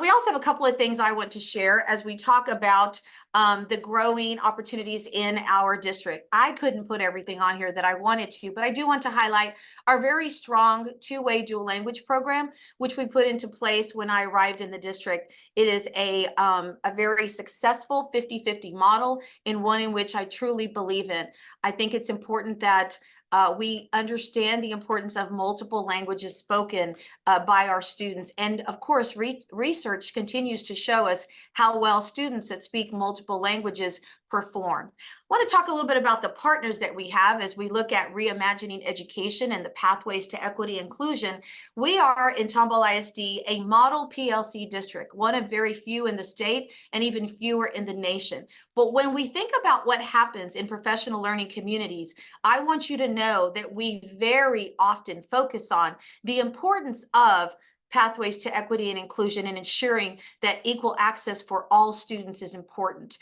We also have a couple of things I want to share as we talk about the growing opportunities in our district. I couldn't put everything on here that I wanted to, but I do want to highlight our very strong two-way dual language program, which we put into place when I arrived in the district. It is a very successful 50-50 model, and one in which I truly believe in. I think it's important that we understand the importance of multiple languages spoken by our students. And of course, research continues to show us how well students that speak multiple languages perform. I want to talk a little bit about the partners that we have as we look at reimagining education and the pathways to equity and inclusion. We are in Tomball ISD a model PLC district, one of very few in the state and even fewer in the nation. But when we think about what happens in professional learning communities, I want you to know that we very often focus on the importance of pathways to equity and inclusion and ensuring that equal access for all students is important.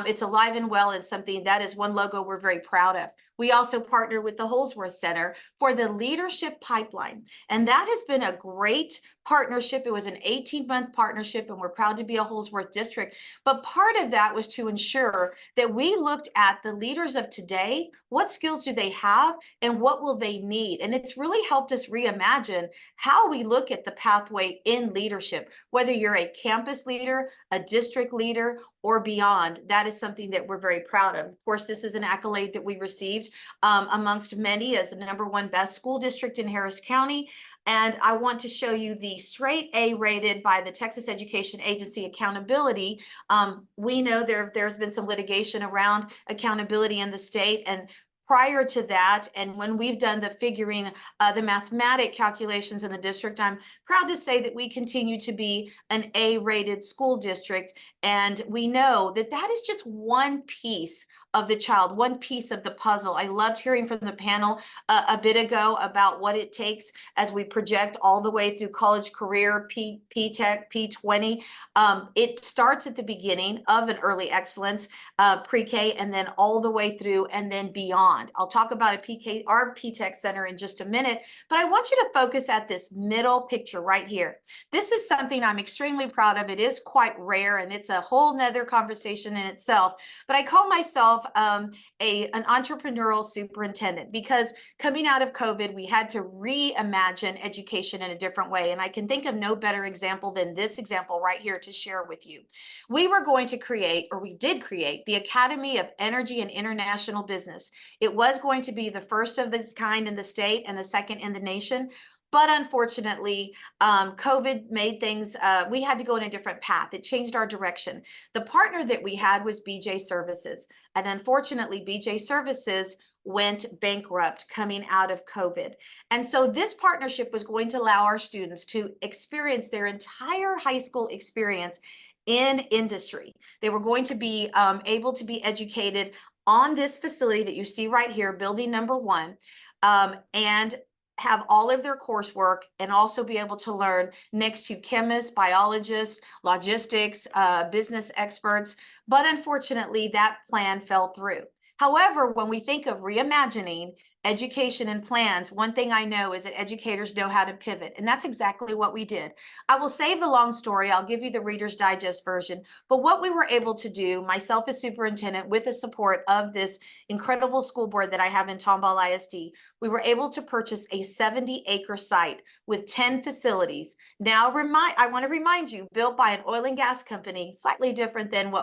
It's alive and well, and something that is one logo we're very proud of. We also partner with the Holsworth Center for the Leadership Pipeline, and that has been a great partnership. It was an 18-month partnership, and we're proud to be a Holsworth district. But part of that was to ensure that we looked at the leaders of today, what skills do they have, and what will they need? And it's really helped us reimagine how we look at the pathway in leadership, whether you're a campus leader, a district leader, or beyond. That is something that we're very proud of. Of course, this is an accolade that we received amongst many as the #1 best school district in Harris County. And I want to show you the straight A rated by the Texas Education Agency accountability. We know there's been some litigation around accountability in the state, and prior to that, and when we've done the figuring, the mathematic calculations in the district, I'm proud to say that we continue to be an A-rated school district. And we know that that is just one piece of the child, one piece of the puzzle. I loved hearing from the panel a bit ago about what it takes as we project all the way through college career, P-Tech, P20. It starts at the beginning of an early excellence, pre-K, and then all the way through and then beyond. I'll talk about our P-Tech center in just a minute, but I want you to focus at this middle picture right here. This is something I'm extremely proud of. It is quite rare, and it's a whole nother conversation in itself, but I call myself an entrepreneurial superintendent, because coming out of COVID, we had to reimagine education in a different way. And I can think of no better example than this example right here to share with you. We were going to create, or we did create, the Academy of Energy and International Business. It was going to be the first of this kind in the state and the second in the nation. But unfortunately, COVID made things, we had to go in a different path. It changed our direction. The partner that we had was BJ Services. And unfortunately, BJ Services went bankrupt coming out of COVID. And so this partnership was going to allow our students to experience their entire high school experience in industry. They were going to be able to be educated on this facility that you see right here, building #1, and have all of their coursework and also be able to learn next to chemists, biologists, logistics, business experts. But unfortunately, that plan fell through. However, when we think of reimagining education and plans, one thing I know is that educators know how to pivot, and that's exactly what we did. I will save the long story. I'll give you the Reader's Digest version. But what we were able to do, myself as superintendent, with the support of this incredible school board that I have in Tomball ISD, we were able to purchase a 70-acre site with 10 facilities. Now, I want to remind you, built by an oil and gas company, slightly different than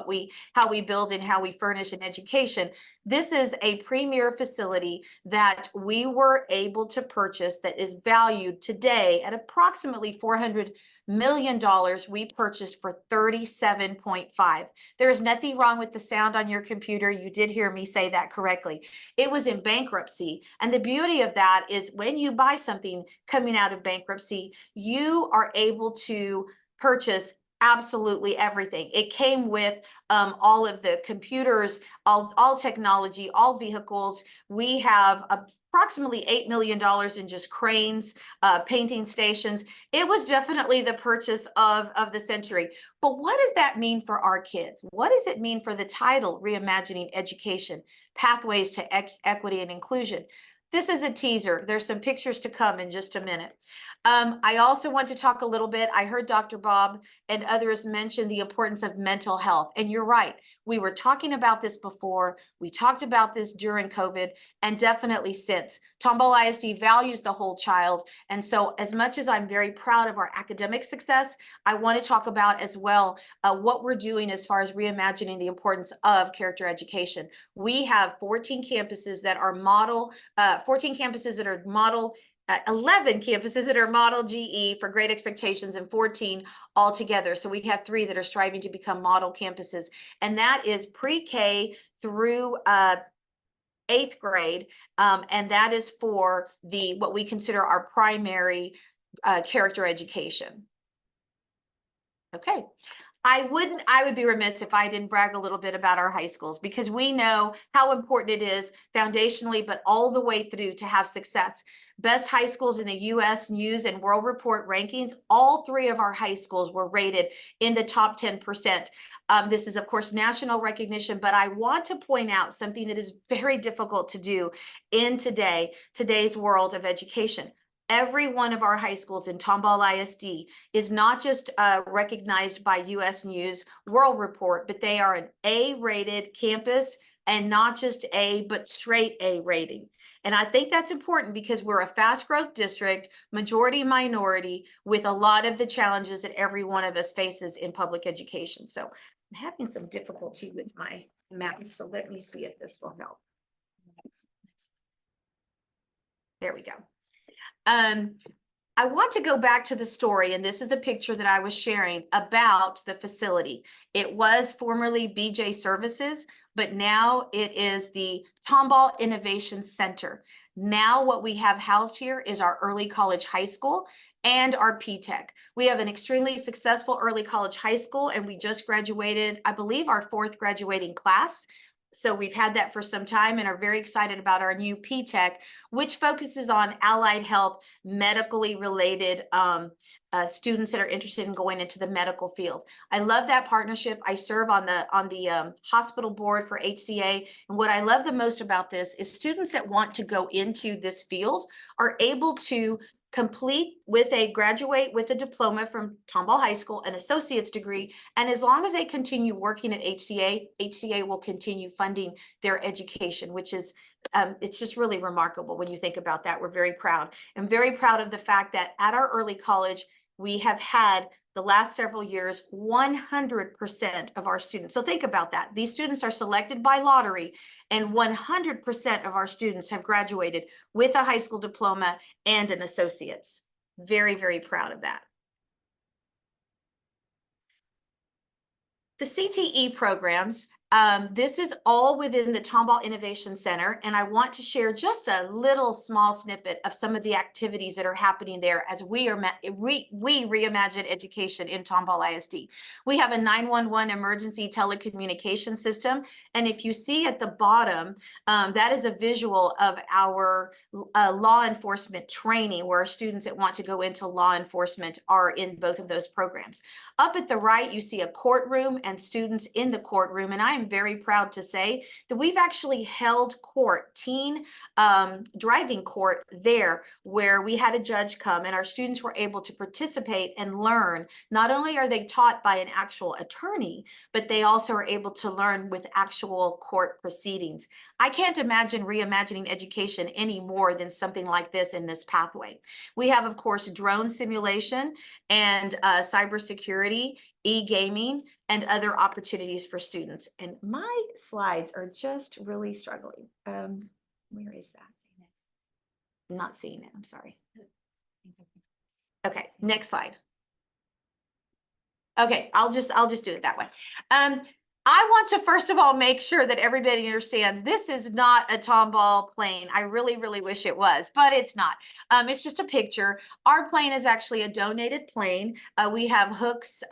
how we build and how we furnish in education. This is a premier facility that we were able to purchase that is valued today at approximately $400 million. We purchased for 37.5. There is nothing wrong with the sound on your computer. You did hear me say that correctly. It was in bankruptcy. And the beauty of that is when you buy something coming out of bankruptcy, you are able to purchase absolutely everything. It came with all of the computers, all technology, all vehicles. We have approximately $8 million in just cranes, painting stations. It was definitely the purchase of the century. But what does that mean for our kids? What does it mean for the title, Reimagining Education, Pathways to Equity and Inclusion? This is a teaser. There's some pictures to come in just a minute. I also want to talk a little bit. I heard Dr. Bob and others mention the importance of mental health. And you're right. We were talking about this before. We talked about this during COVID and definitely since. Tomball ISD values the whole child. And so as much as I'm very proud of our academic success, I want to talk about as well what we're doing as far as reimagining the importance of character education. We have 14 campuses that are model, 11 campuses that are model GE for Great Expectations and 14 altogether. So we have 3 that are striving to become model campuses. And that is pre-K through 8th grade. And that is for what we consider our primary character education. Okay. I would be remiss if I didn't brag a little bit about our high schools, because we know how important it is foundationally, but all the way through to have success. Best high schools in the US News and World Report rankings, all 3 of our high schools were rated in the top 10%. This is, of course, national recognition, but I want to point out something that is very difficult to do in today's world of education. Every one of our high schools in Tomball ISD is not just recognized by US News World Report, but they are an A-rated campus, and not just A, but straight A rating. And I think that's important because we're a fast growth district, majority minority, with a lot of the challenges that every one of us faces in public education. So I'm having some difficulty with my mouse, so let me see if this will help. There we go. I want to go back to the story, and this is the picture that I was sharing about the facility. It was formerly BJ Services, but now it is the Tomball Innovation Center. Now what we have housed here is our early college high school and our P-Tech. We have an extremely successful early college high school, and we just graduated, I believe, our 4th graduating class. So we've had that for some time and are very excited about our new P-Tech, which focuses on allied health, medically related students that are interested in going into the medical field. I love that partnership. I serve on the hospital board for HCA. And what I love the most about this is students that want to go into this field are able to graduate with a diploma from Tomball High School, an associate's degree, and as long as they continue working at HCA will continue funding their education, which is, it's just really remarkable when you think about that. We're very proud. I'm very proud of the fact that at our early college, we have had the last several years, 100% of our students. So think about that. These students are selected by lottery, and 100% of our students have graduated with a high school diploma and an associate's. Very, very proud of that. The CTE programs, this is all within the Tomball Innovation Center, and I want to share just a little small snippet of some of the activities that are happening there as we reimagine education in Tomball ISD. We have a 911 emergency telecommunication system, and if you see at the bottom, that is a visual of our law enforcement training, where our students that want to go into law enforcement are in both of those programs. Up at the right, you see a courtroom and students in the courtroom, and I am very proud to say that we've actually held court, teen driving court there, where we had a judge come and our students were able to participate and learn. Not only are they taught by an actual attorney, but they also are able to learn with actual court proceedings. I can't imagine reimagining education any more than something like this in this pathway. We have, of course, drone simulation and cybersecurity, e-gaming, and other opportunities for students. And my slides are just really struggling. Where is that? I'm not seeing it. I'm sorry. Okay, next slide. Okay, I'll just do it that way. I want to first of all make sure that everybody understands this is not a Tomball plane. I really, really wish it was, but it's not. It's just a picture. Our plane is actually a donated plane. We have Hooks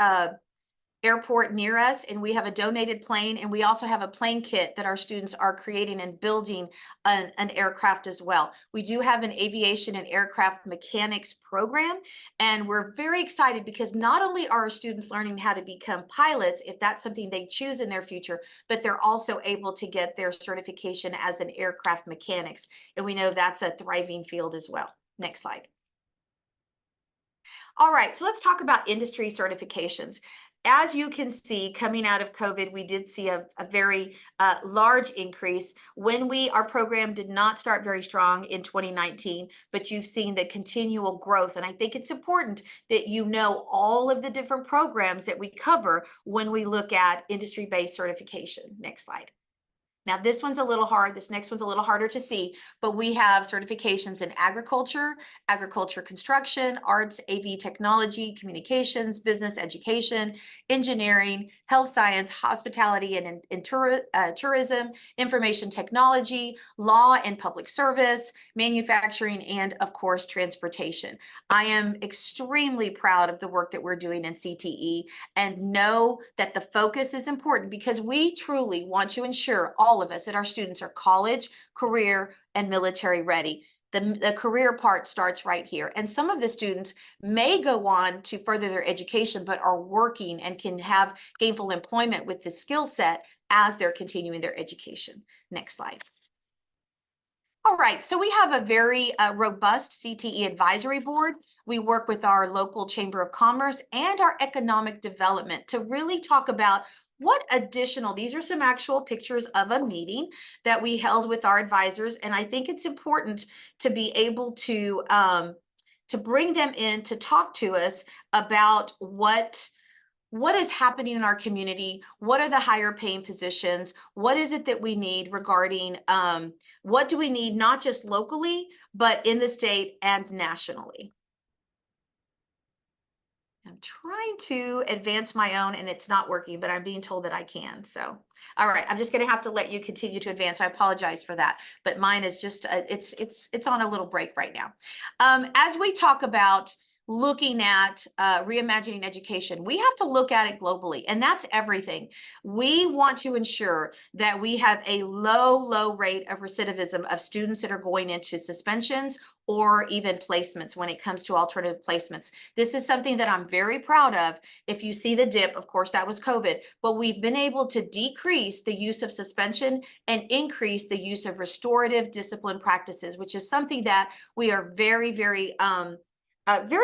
Airport near us, and we have a donated plane, and we also have a plane kit that our students are creating and building an aircraft as well. We do have an aviation and aircraft mechanics program, and we're very excited because not only are our students learning how to become pilots, if that's something they choose in their future, but they're also able to get their certification as an aircraft mechanics, and we know that's a thriving field as well. Next slide. All right, so let's talk about industry certifications. As you can see, coming out of COVID, we did see a very large increase. Our program did not start very strong in 2019, but you've seen the continual growth. And I think it's important that you know all of the different programs that we cover when we look at industry-based certification. Next slide. Now, this one's a little hard. This next one's a little harder to see, but we have certifications in agriculture, agriculture construction, arts, AV technology, communications, business education, engineering, health science, hospitality and tourism, information technology, law and public service, manufacturing, and of course, transportation. I am extremely proud of the work that we're doing in CTE and know that the focus is important because we truly want to ensure all of us that our students are college, career, and military ready. The career part starts right here. And some of the students may go on to further their education, but are working and can have gainful employment with the skill set as they're continuing their education. Next slide. All right, so we have a very robust CTE advisory board. We work with our local Chamber of Commerce and our economic development to really talk about what additional, these are some actual pictures of a meeting that we held with our advisors. And I think it's important to be able to bring them in to talk to us about what is happening in our community, what are the higher paying positions, what is it that we need regarding, what do we need not just locally, but in the state and nationally. I'm trying to advance my own and it's not working, but I'm being told that I can. So, all right, I'm just going to have to let you continue to advance. I apologize for that, but mine is just, it's on a little break right now. As we talk about looking at reimagining education, we have to look at it globally, and that's everything. We want to ensure that we have a low rate of recidivism of students that are going into suspensions or even placements when it comes to alternative placements. This is something that I'm very proud of. If you see the dip, of course, that was COVID, but we've been able to decrease the use of suspension and increase the use of restorative discipline practices, which is something that we are very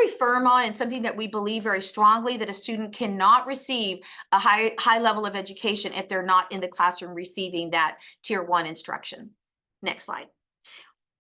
firm on, and something that we believe very strongly, that a student cannot receive a high level of education if they're not in the classroom receiving that tier 1 instruction. Next slide.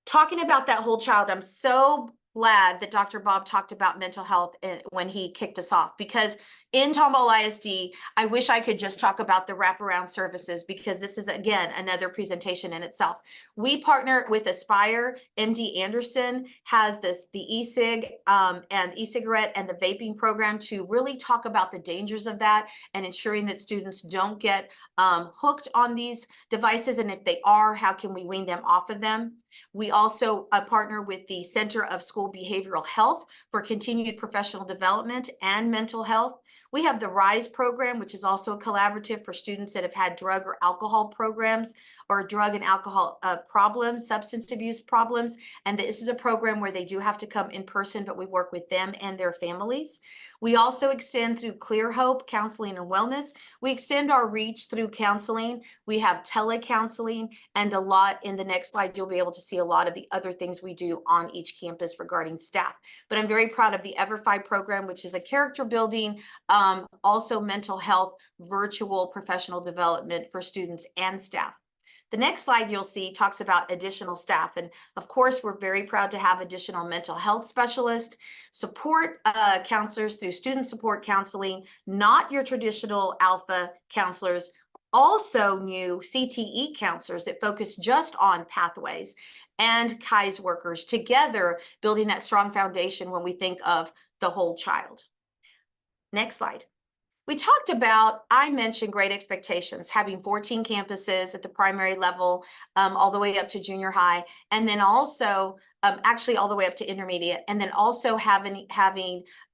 Talking about that whole child, I'm so glad that Dr. Bob talked about mental health when he kicked us off, because in Tomball ISD, I wish I could just talk about the wraparound services, because this is, again, another presentation in itself. We partner with Aspire. MD Anderson has the e-cig and e-cigarette and the vaping program to really talk about the dangers of that and ensuring that students don't get hooked on these devices. And if they are, how can we wean them off of them? We also partner with the Center of School Behavioral Health for continued professional development and mental health. We have the RISE program, which is also a collaborative for students that have had drug or alcohol programs or drug and alcohol problems, substance abuse problems. And this is a program where they do have to come in person, but we work with them and their families. We also extend through Clear Hope Counseling and Wellness. We extend our reach through counseling. We have telecounseling, and a lot in the next slide, you'll be able to see a lot of the other things we do on each campus regarding staff. But I'm very proud of the EverFi program, which is a character building, also mental health, virtual professional development for students and staff. The next slide you'll see talks about additional staff. And of course, we're very proud to have additional mental health specialists, support counselors through student support counseling, not your traditional alpha counselors, also new CTE counselors that focus just on pathways, and KAIS workers together, building that strong foundation when we think of the whole child. Next slide. We talked about, I mentioned Great Expectations, having 14 campuses at the primary level, all the way up to junior high, and then also actually all the way up to intermediate, and then also having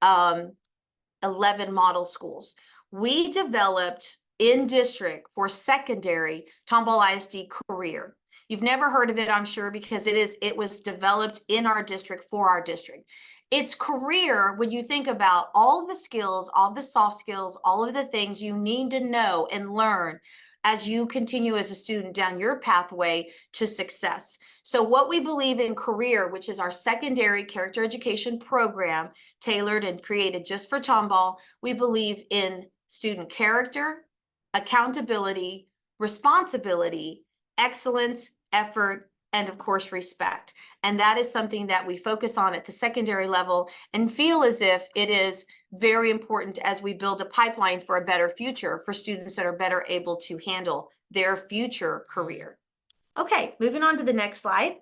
11 model schools. We developed in district for secondary Tomball ISD career. You've never heard of it, I'm sure, because it was developed in our district for our district. It's career when you think about all of the skills, all the soft skills, all of the things you need to know and learn as you continue as a student down your pathway to success. So what we believe in career, which is our secondary character education program, tailored and created just for Tomball, we believe in student character, accountability, responsibility, excellence, effort, and of course, respect. And that is something that we focus on at the secondary level and feel as if it is very important as we build a pipeline for a better future for students that are better able to handle their future career. Okay, moving on to the next slide.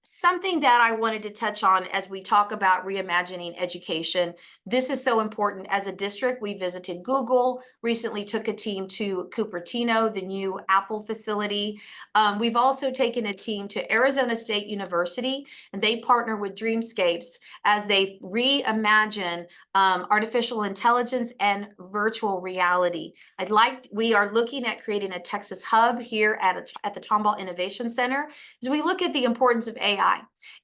Something that I wanted to touch on as we talk about reimagining education. This is so important. As a district, we visited Google, recently took a team to Cupertino, the new Apple facility. We've also taken a team to Arizona State University, and they partner with Dreamscapes as they reimagine artificial intelligence and virtual reality. We are looking at creating a Texas hub here at the Tomball Innovation Center as we look at the importance of AI.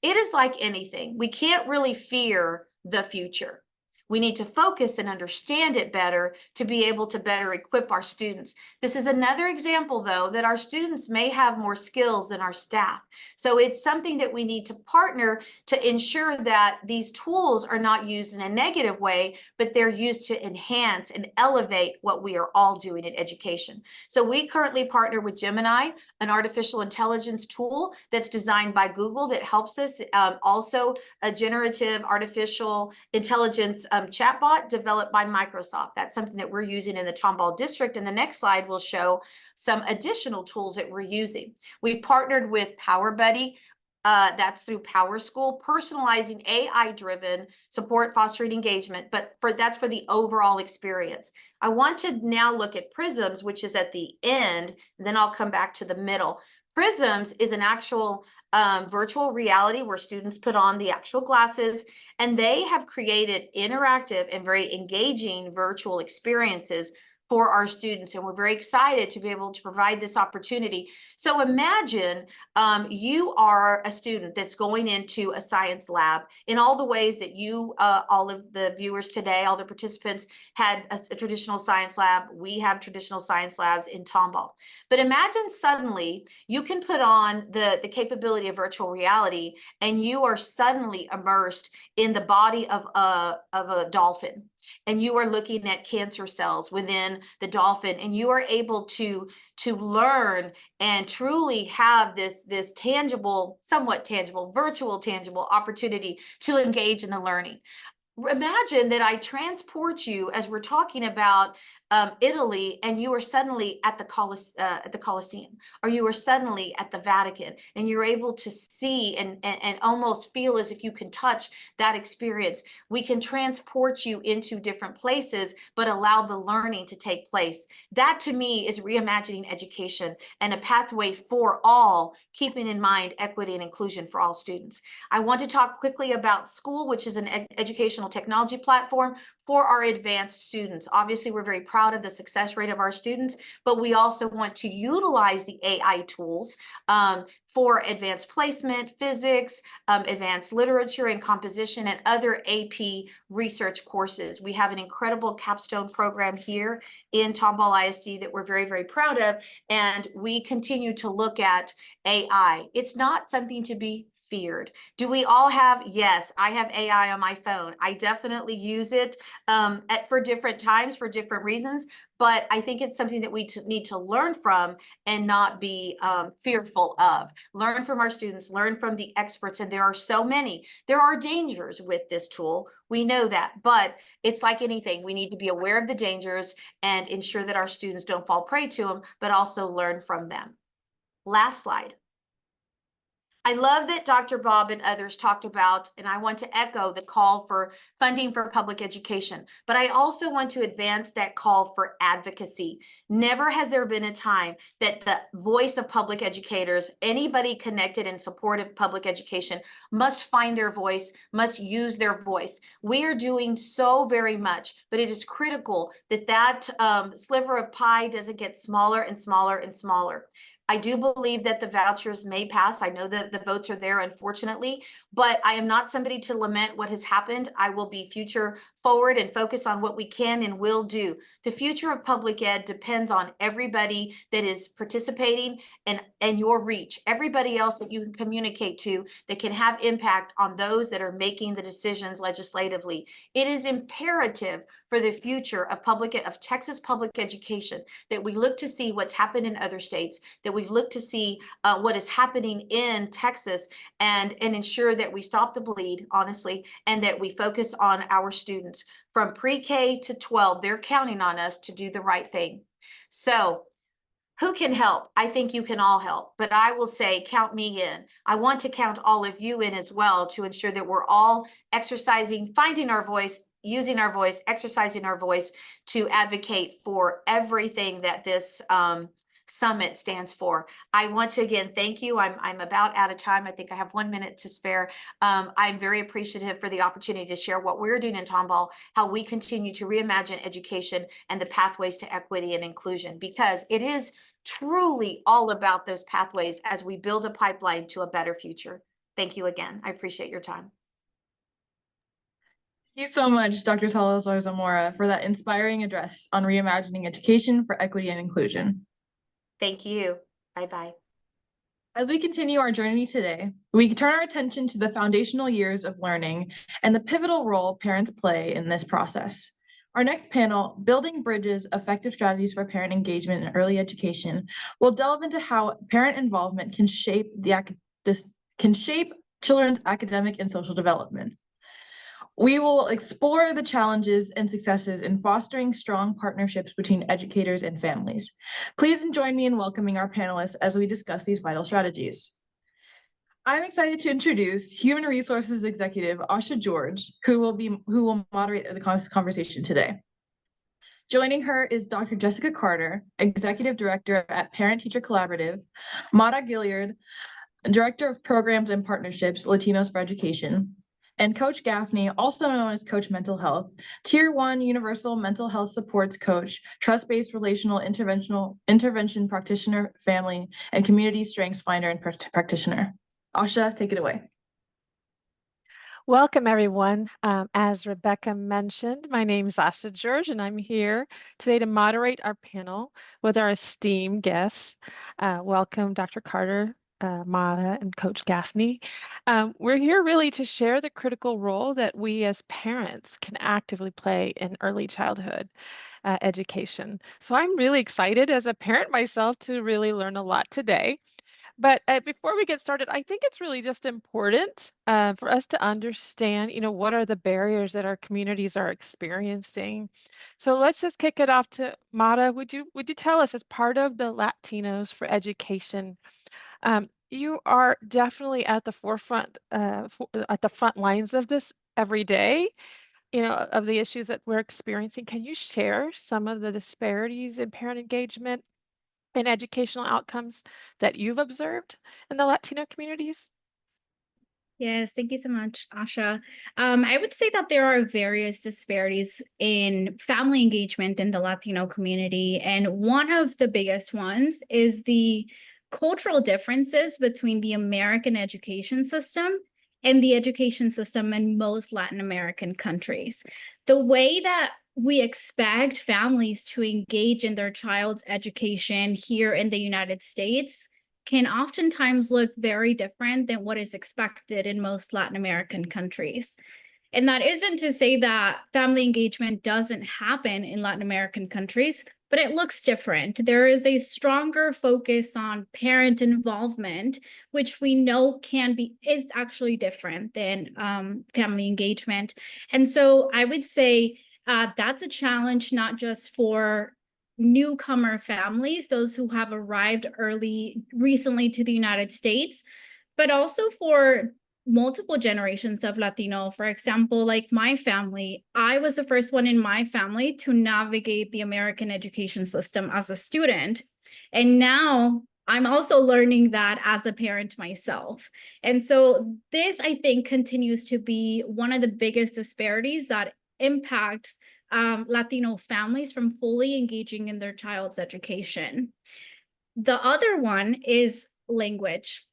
It is like anything. We can't really fear the future. We need to focus and understand it better to be able to better equip our students. This is another example, though, that our students may have more skills than our staff. So it's something that we need to partner to ensure that these tools are not used in a negative way, but they're used to enhance and elevate what we are all doing in education. So we currently partner with Gemini, an artificial intelligence tool that's designed by Google that helps us, also a generative artificial intelligence chatbot developed by Microsoft. That's something that we're using in the Tomball district. And the next slide will show some additional tools that we're using. We've partnered with PowerBuddy. That's through PowerSchool, personalizing AI-driven support, fostering engagement, but that's for the overall experience. I want to now look at Prisms, which is at the end, and then I'll come back to the middle. Prisms is an actual virtual reality where students put on the actual glasses, and they have created interactive and very engaging virtual experiences for our students, and we're very excited to be able to provide this opportunity. So imagine you are a student that's going into a science lab in all the ways that you, all of the viewers today, all the participants had a traditional science lab. We have traditional science labs in Tomball. But imagine suddenly you can put on the capability of virtual reality and you are suddenly immersed in the body of a dolphin. And you are looking at cancer cells within the dolphin, and you are able to learn and truly have this tangible, somewhat tangible, virtual tangible opportunity to engage in the learning. Imagine that I transport you as we're talking about Italy, and you are suddenly at the Colosseum, or you are suddenly at the Vatican, and you're able to see and almost feel as if you can touch that experience. We can transport you into different places, but allow the learning to take place. That to me is reimagining education and a pathway for all, keeping in mind equity and inclusion for all students. I want to talk quickly about school, which is an educational educational technology platform for our advanced students. Obviously, we're very proud of the success rate of our students, but we also want to utilize the AI tools for advanced placement, physics, advanced literature and composition, and other AP research courses. We have an incredible capstone program here in Tomball ISD that we're very, very proud of, and we continue to look at AI. It's not something to be feared. Do we all have? Yes, I have AI on my phone. I definitely use it for different times, for different reasons, but I think it's something that we need to learn from and not be fearful of. Learn from our students, learn from the experts, and there are so many. There are dangers with this tool. We know that, but it's like anything. We need to be aware of the dangers and ensure that our students don't fall prey to them, but also learn from them. Last slide. I love that Dr. Bob and others talked about, and I want to echo the call for funding for public education, but I also want to advance that call for advocacy. Never has there been a time that the voice of public educators, anybody connected in support of public education, must find their voice, must use their voice. We are doing so very much, but it is critical that that sliver of pie doesn't get smaller and smaller and smaller. I do believe that the vouchers may pass. I know that the votes are there, unfortunately, but I am not somebody to lament what has happened. I will be future forward and focus on what we can and will do. The future of public ed depends on everybody that is participating and your reach, everybody else that you can communicate to that can have impact on those that are making the decisions legislatively. It is imperative for the future of Texas public education that we look to see what's happened in other states, that we've looked to see what is happening in Texas and ensure that we stop the bleed, honestly, and that we focus on our students from pre-K to 12. They're counting on us to do the right thing. So who can help? I think you can all help, but I will say, count me in. I want to count all of you in as well to ensure that we're all exercising, finding our voice, using our voice, exercising our voice to advocate for everything that this summit stands for. I want to again thank you. I'm about out of time. I think I have 1 minute to spare. I'm very appreciative for the opportunity to share what we're doing in Tomball, how we continue to reimagine education and the pathways to equity and inclusion, because it is truly all about those pathways as we build a pipeline to a better future. Thank you again. I appreciate your time.
Thank you so much, Dr. Salazar-Zamora, for that inspiring address on reimagining education for equity and inclusion.
Thank you. Bye-bye.
As we continue our journey today, we turn our attention to the foundational years of learning and the pivotal role parents play in this process. Our next panel, Building Bridges, Effective Strategies for Parent Engagement in Early Education, will delve into how parent involvement can shape children's academic and social development. We will explore the challenges and successes in fostering strong partnerships between educators and families. Please join me in welcoming our panelists as we discuss these vital strategies. I'm excited to introduce Human Resources Executive Asha George, who will moderate the conversation today. Joining her is Dr. Jessica Carter, Executive Director at Parent Teacher Collaborative, Mara Gilliard, Director of Programs and Partnerships, Latinos for Education, and Coach Gaffney, also known as Coach Mental Health, Tier 1 Universal Mental Health Supports Coach, Trust-Based Relational Intervention Practitioner, Family, and Community Strengths Finder and Practitioner. Asha, take it away.
Welcome, everyone. As Rebecca mentioned, my name is Asha George, and I'm here today to moderate our panel with our esteemed guests. Welcome, Dr. Carter, Mara, and Coach Gaffney. We're here really to share the critical role that we as parents can actively play in early childhood education. So I'm really excited as a parent myself to really learn a lot today. But before we get started, I think it's really just important for us to understand, what are the barriers that our communities are experiencing. So let's just kick it off to Mara. Would you tell us, as part of the Latinos for Education, you are definitely at the forefront, at the front lines of this every day, of the issues that we're experiencing. Can you share some of the disparities in parent engagement and educational outcomes that you've observed in the Latino communities?
Yes, thank you so much, Asha. I would say that there are various disparities in family engagement in the Latino community. And one of the biggest ones is the cultural differences between the American education system and the education system in most Latin American countries. The way that we expect families to engage in their child's education here in the United States can oftentimes look very different than what is expected in most Latin American countries. And that isn't to say that family engagement doesn't happen in Latin American countries, but it looks different. There is a stronger focus on parent involvement, which we know is actually different than family engagement. And so I would say that's a challenge, not just for newcomer families, those who have arrived recently to the United States, but also for multiple generations of Latino. For example, like my family, I was the first one in my family to navigate the American education system as a student. And now I'm also learning that as a parent myself. And so this, I think, continues to be one of the biggest disparities that impacts Latino families from fully engaging in their child's education. The other one is language.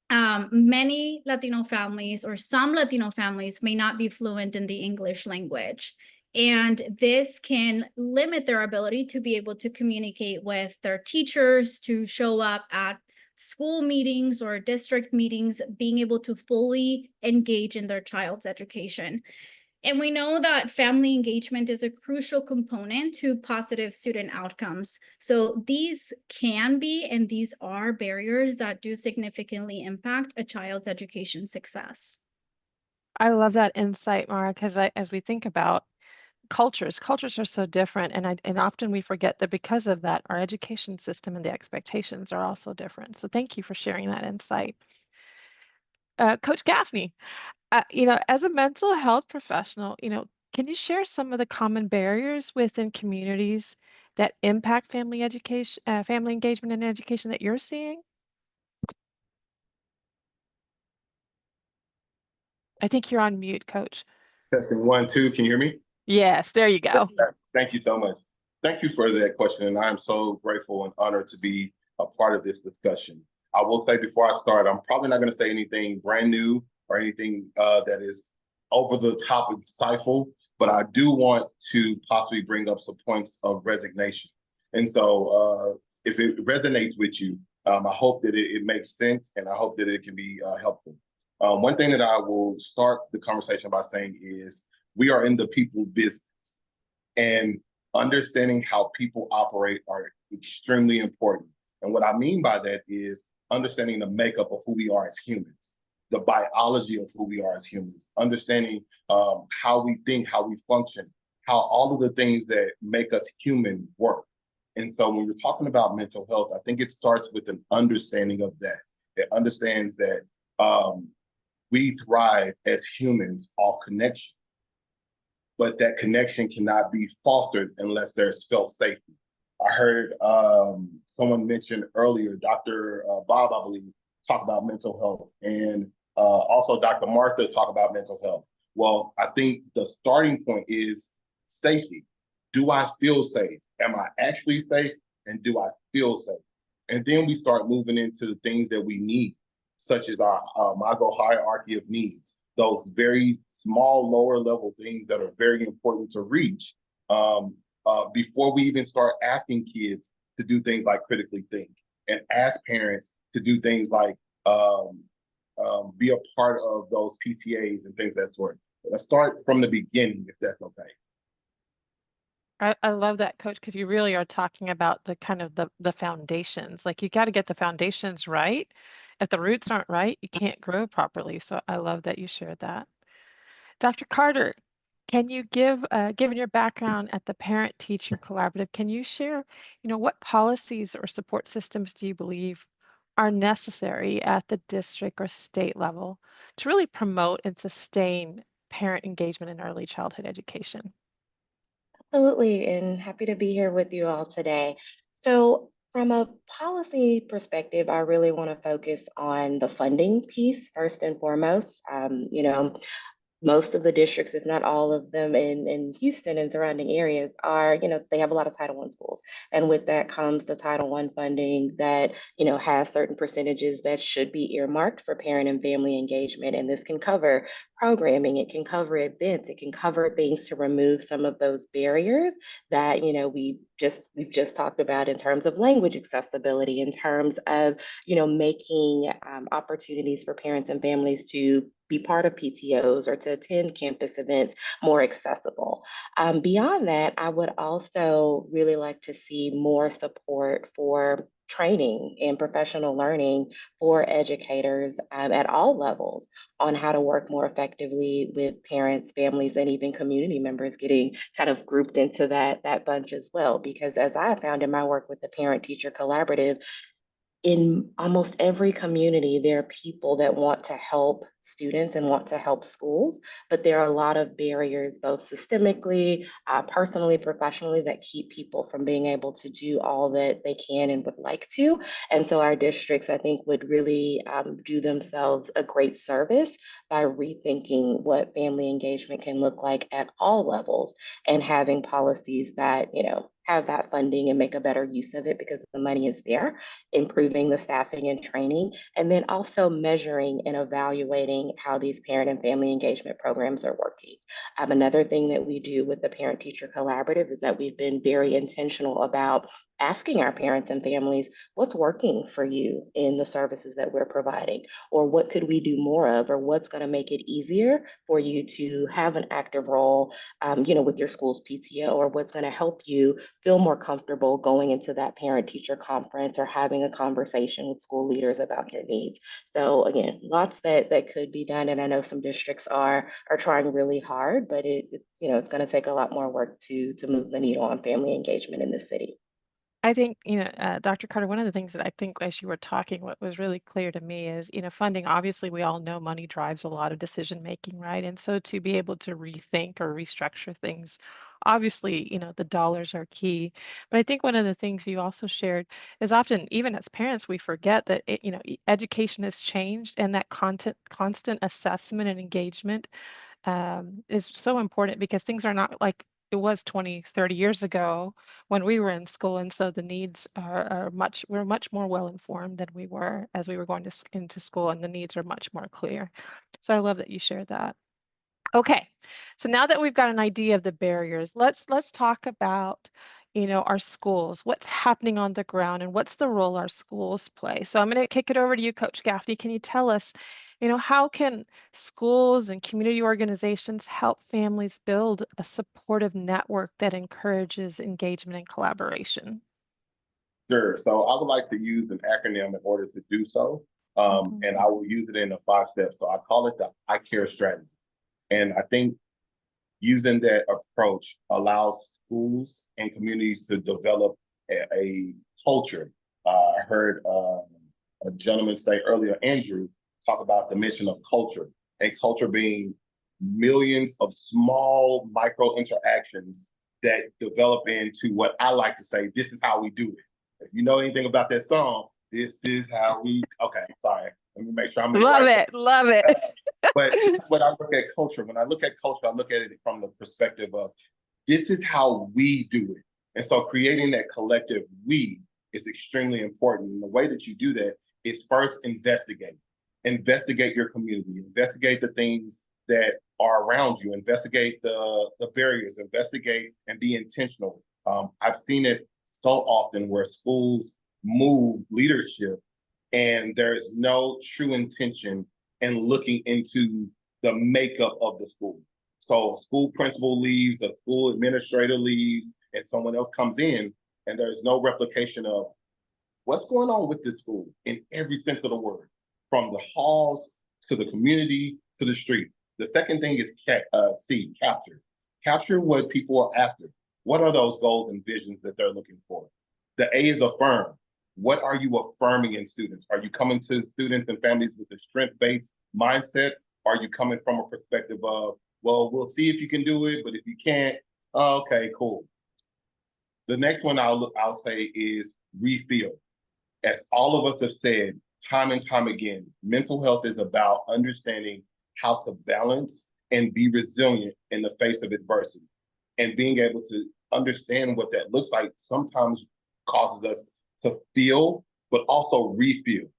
Many Latino families or some Latino families may not be fluent in the English language. And this can limit their ability to be able to communicate with their teachers, to show up at school meetings or district meetings, being able to fully engage in their child's education. And we know that family engagement is a crucial component to positive student outcomes. So these can be, and these are barriers that do significantly impact a child's education success.
I love that insight, Mara, because as we think about cultures are so different, and often we forget that because of that, our education system and the expectations are also different. So thank you for sharing that insight. Coach Gaffney, as a mental health professional, can you share some of the common barriers within communities that impact family education, family engagement and education that you're seeing? I think you're on mute, Coach.
Testing 1, 2. Can you hear me?
Yes, there you go.
Thank you so much. Thank you for that question. And I am so grateful and honored to be a part of this discussion. I will say before I start, I'm probably not going to say anything brand new or anything that is over the top and insightful, but I do want to possibly bring up some points of resignation. And so if it resonates with you, I hope that it makes sense, and I hope that it can be helpful. One thing that I will start the conversation by saying is we are in the people business, and understanding how people operate are extremely important. And what I mean by that is understanding the makeup of who we are as humans, the biology of who we are as humans, understanding how we think, how we function, how all of the things that make us human work. And so when we're talking about mental health, I think it starts with an understanding of that. It understands that we thrive as humans off connection, but that connection cannot be fostered unless there's felt safety. I heard someone mention earlier, Dr. Bob, I believe, talk about mental health, and also Dr. Martha talk about mental health. Well, I think the starting point is safety. Do I feel safe? Am I actually safe? And do I feel safe? And then we start moving into the things that we need, such as our Maslow hierarchy of needs, those very small, lower level things that are very important to reach before we even start asking kids to do things like critically think, and ask parents to do things like be a part of those PTAs and things of that sort. Let's start from the beginning, if that's okay.
I love that, Coach, because you really are talking about the kind of the foundations. Like you got to get the foundations right. If the roots aren't right, you can't grow properly. So I love that you shared that. Dr. Carter, can you given your background at the Parent-Teacher Collaborative, can you share, what policies or support systems do you believe are necessary at the district or state level to really promote and sustain parent engagement in early childhood education?
Absolutely, and happy to be here with you all today. So From a policy perspective, I really want to focus on the funding piece first and foremost. Most of the districts, if not all of them in Houston and surrounding areas are, they have a lot of Title I schools. And with that comes the Title I funding that, has certain percentages that should be earmarked for parent and family engagement. And this can cover programming, it can cover events, it can cover things to remove some of those barriers that, we've just talked about in terms of language accessibility, in terms of, making opportunities for parents and families to be part of PTOs or to attend campus events more accessible. Beyond that, I would also really like to see more support for training and professional learning for educators at all levels on how to work more effectively with parents, families, and even community members, getting kind of grouped into that bunch as well. Because as I found in my work with the Parent Teacher Collaborative, in almost every community, there are people that want to help students and want to help schools, but there are a lot of barriers, both systemically, personally, professionally, that keep people from being able to do all that they can and would like to. And so our districts, I think, would really do themselves a great service by rethinking what family engagement can look like at all levels and having policies that, have that funding and make a better use of it because the money is there, improving the staffing and training, and then also measuring and evaluating how these parent and family engagement programs are working. Another thing that we do with the Parent Teacher Collaborative is that we've been very intentional about asking our parents and families, what's working for you in the services that we're providing, or what could we do more of, or what's going to make it easier for you to have an active role, with your school's PTO, or what's going to help you feel more comfortable going into that parent-teacher conference or having a conversation with school leaders about your needs. So again, lots that could be done, and I know some districts are trying really hard, but it's going to take a lot more work to move the needle on family engagement in the city.
I think, Dr. Carter, one of the things that I think as you were talking, what was really clear to me is, funding, obviously, we all know money drives a lot of decision making, right? And so to be able to rethink or restructure things, obviously, the dollars are key. But I think one of the things you also shared is often, even as parents, we forget that, education has changed, and that constant assessment and engagement is so important because things are not like it was 20, 30 years ago when we were in school. And so the needs we're much more well informed than we were as we were going into school, and the needs are much more clear. So I love that you shared that. Okay, so now that we've got an idea of the barriers, let's talk about our schools, what's happening on the ground, and what's the role our schools play. So I'm going to kick it over to you, Coach Gaffney. Can you tell us, how can schools and community organizations help families build a supportive network that encourages engagement and collaboration?
Sure. So I would like to use an acronym in order to do so. And I will use it in the 5 steps. So I call it the I Care strategy. And I think using that approach allows schools and communities to develop a culture. I heard a gentleman say earlier, Andrew, talk about the mission of culture, and culture being millions of small micro interactions that develop into what I like to say, this is how we do it. If you know anything about that song, this is how we, okay, sorry. Let me make sure I'm
love it.
But when I look at culture, I look at it from the perspective of this is how we do it. And so creating that collective we is extremely important. And the way that you do that is first investigate. Investigate your community, investigate the things that are around you, investigate the barriers, investigate and be intentional. I've seen it so often where schools move leadership and there's no true intention in looking into the makeup of the school. So school principal leaves, the school administrator leaves, and someone else comes in, and there's no replication of what's going on with this school in every sense of the word, from the halls to the community to the street. The second thing is C, capture. Capture what people are after. What are those goals and visions that they're looking for? The A is affirm. What are you affirming in students? Are you coming to students and families with a strength-based mindset? Are you coming from a perspective of, well, we'll see if you can do it, but if you can't, okay, cool. The next one I'll say is refill. As all of us have said time and time again, mental health is about understanding how to balance and be resilient in the face of adversity. And being able to understand what that looks like sometimes causes us to feel, but also refuel.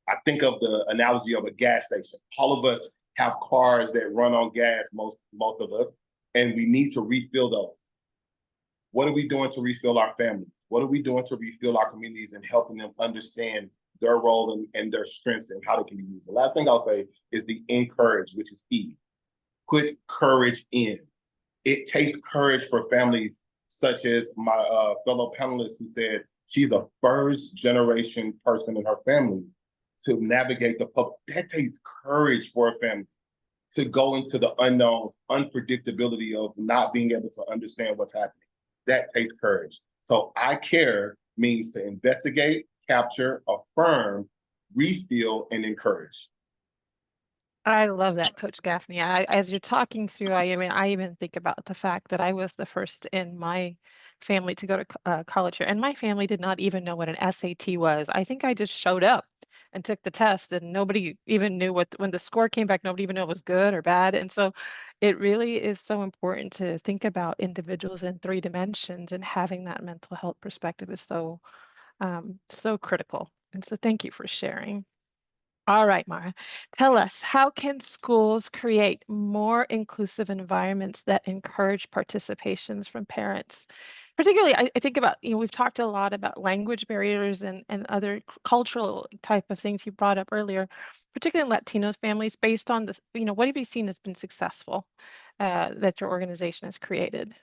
I think of the analogy of a gas station. All of us have cars that run on gas, most of us, and we need to refill those. What are we doing to refill our families? What are we doing to refill our communities and helping them understand their role and their strengths and how they can be used? The last thing I'll say is the encourage, which is E. Put courage in. It takes courage for families such as my fellow panelist who said she's a first generation person in her family to navigate the public. That takes courage for a family to go into the unknowns, unpredictability of not being able to understand what's happening. That takes courage. So I care means to investigate, capture, affirm, refill, and encourage.
I love that, Coach Gaffney. As you're talking through, I even think about the fact that I was the first in my family to go to college here, and my family did not even know what an SAT was. I think I just showed up and took the test, and nobody even knew when the score came back, nobody even knew it was good or bad. And so it really is so important to think about individuals in 3 dimensions, and having that mental health perspective is so critical. And so thank you for sharing. All right, Mara, tell us, how can schools create more inclusive environments that encourage participations from parents? Particularly, I think about, we've talked a lot about language barriers and other cultural type of things you brought up earlier, particularly in Latinos families. Based on this, what have you seen has been successful that your organization has created?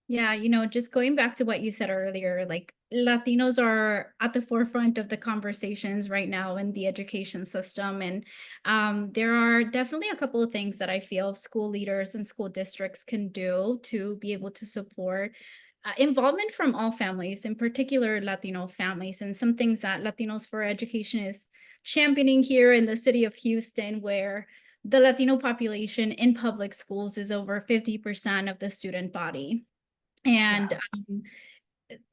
Yeah, just going back to what you said earlier, like Latinos are at the forefront of the conversations right now in the education system. And there are definitely a couple of things that I feel school leaders and school districts can do to be able to support involvement from all families, in particular Latino families, and some things that Latinos for Education is championing here in the city of Houston, where the Latino population in public schools is over 50% of the student body. And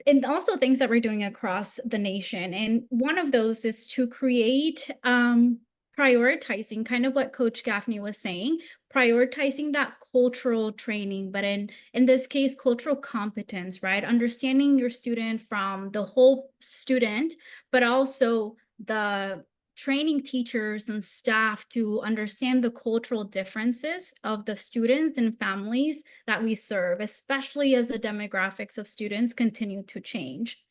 and also things that we're doing across the nation. And one of those is to create prioritizing, kind of what Coach Gaffney was saying, prioritizing that cultural training, but in this case, cultural competence, right? Understanding your student from the whole student, but also the training teachers and staff to understand the cultural differences of the students and families that we serve, especially as the demographics of students continue to change.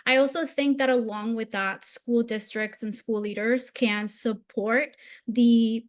I also think that along with that, school districts and school leaders can support the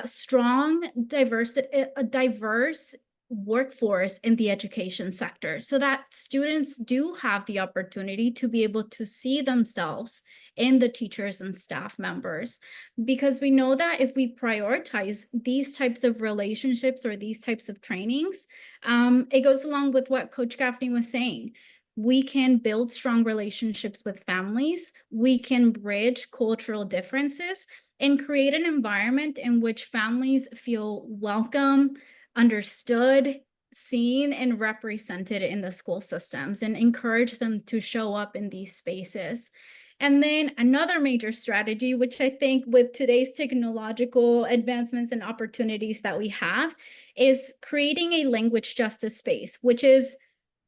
strong, diverse workforce in the education sector, so that students do have the opportunity to be able to see themselves in the teachers and staff members. Because we know that if we prioritize these types of relationships or these types of trainings, it goes along with what Coach Gaffney was saying. We can build strong relationships with families, we can bridge cultural differences, and create an environment in which families feel welcome, understood, seen, and represented in the school systems, and encourage them to show up in these spaces. And then another major strategy, which I think with today's technological advancements and opportunities that we have, is creating a language justice space, which is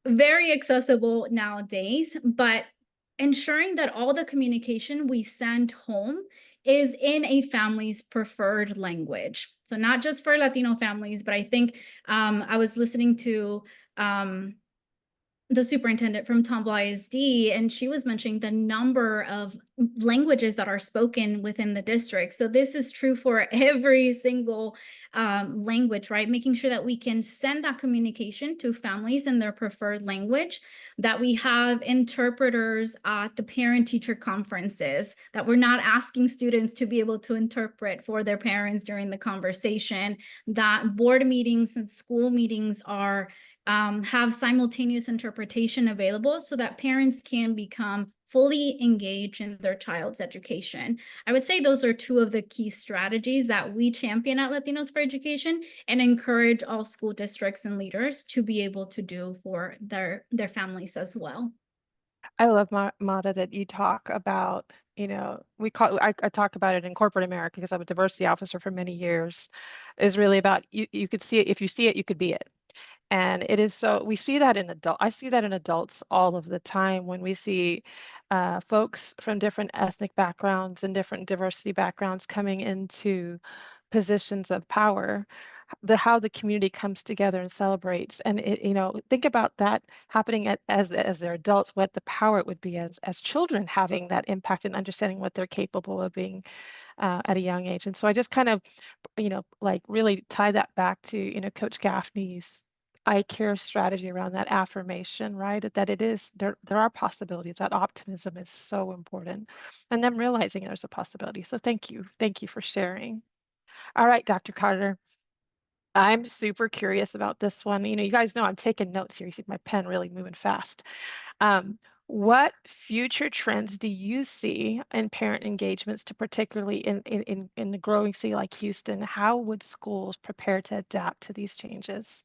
very accessible nowadays, but ensuring that all the communication we send home is in a family's preferred language. So not just for Latino families, but I think I was listening to the superintendent from Tomball ISD, and she was mentioning the number of languages that are spoken within the district. So this is true for every single language, right? Making sure that we can send that communication to families in their preferred language, that we have interpreters at the parent-teacher conferences, that we're not asking students to be able to interpret for their parents during the conversation, that board meetings and school meetings are have simultaneous interpretation available so that parents can become fully engaged in their child's education. I would say those are two of the key strategies that we champion at Latinos for Education and encourage all school districts and leaders to be able to do for their families as well.
I love Mata that you talk about, I talk about it in corporate America because I'm a diversity officer for many years, is really about you could see it. If you see it, you could be it. And it is so, we see that in I see that in adults all of the time when we see folks from different ethnic backgrounds and different diversity backgrounds coming into positions of power, how the community comes together and celebrates. And think about that happening as they're adults, what the power it would be as children, having that impact and understanding what they're capable of being at a young age. And so I just kind of, like really tie that back to, Coach Gaffney's I care strategy around that affirmation, right? That it is there are possibilities. That optimism is so important. And them realizing there's a possibility. So thank you. Thank you for sharing. All right, Dr. Carter. I'm super curious about this one. You guys know I'm taking notes here. You see my pen really moving fast. What future trends do you see in parent engagements, to particularly in the growing city like Houston? How would schools prepare to adapt to these changes?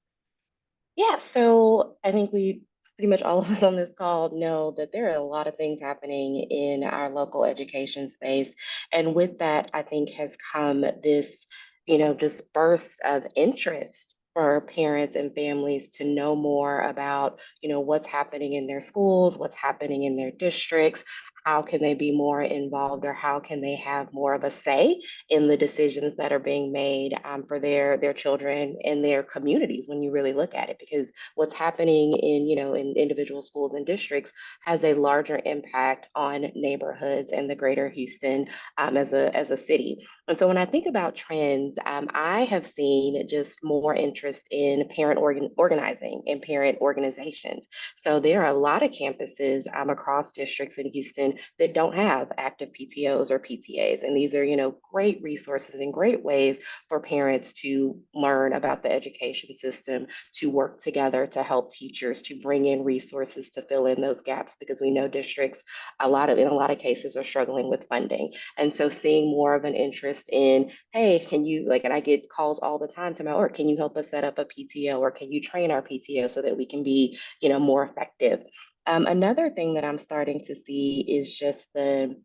Yeah, so I think we pretty much all of us on this call know that there are a lot of things happening in our local education space. And with that, I think has come this, this burst of interest for parents and families to know more about, what's happening in their schools, what's happening in their districts, how can they be more involved, or how can they have more of a say in the decisions that are being made for their children and their communities when you really look at it, because what's happening in individual schools and districts has a larger impact on neighborhoods and the greater Houston as a city. And so when I think about trends, I have seen just more interest in parent organizing and parent organizations. So there are a lot of campuses across districts in Houston that don't have active PTOs or PTAs. And these are, great resources and great ways for parents to learn about the education system, to work together to help teachers, to bring in resources to fill in those gaps, because we know districts, in a lot of cases, are struggling with funding. And so seeing more of an interest in, hey, can you, and I get calls all the time to my work, can you help us set up a PTO, or can you train our PTO so that we can be, more effective? Another thing that I'm starting to see is just the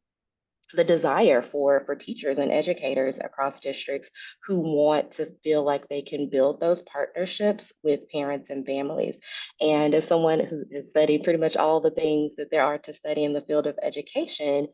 desire for teachers and educators across districts who want to feel like they can build those partnerships with parents and families. And as someone who has studied pretty much all the things that there are to study in the field of education,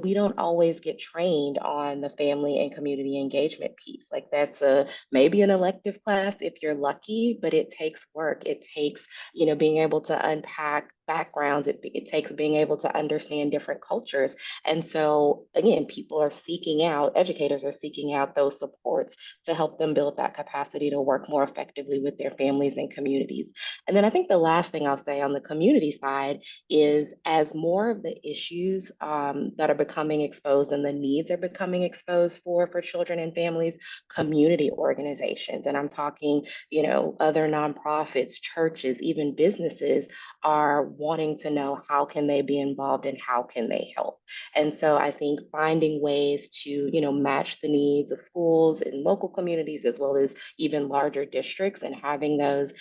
we don't always get trained on the family and community engagement piece. Like that's maybe an elective class if you're lucky, but it takes work. It takes, being able to unpack backgrounds. It takes being able to understand different cultures. And so again, educators are seeking out those supports to help them build that capacity to work more effectively with their families and communities. And then I think the last thing I'll say on the community side is, as more of the issues that are becoming exposed and the needs are becoming exposed for children and families, community organizations, and I'm talking, other nonprofits, churches, even businesses, are wanting to know how can they be involved and how can they help. And so I think finding ways to, match the needs of schools and local communities, as well as even larger districts, and having those,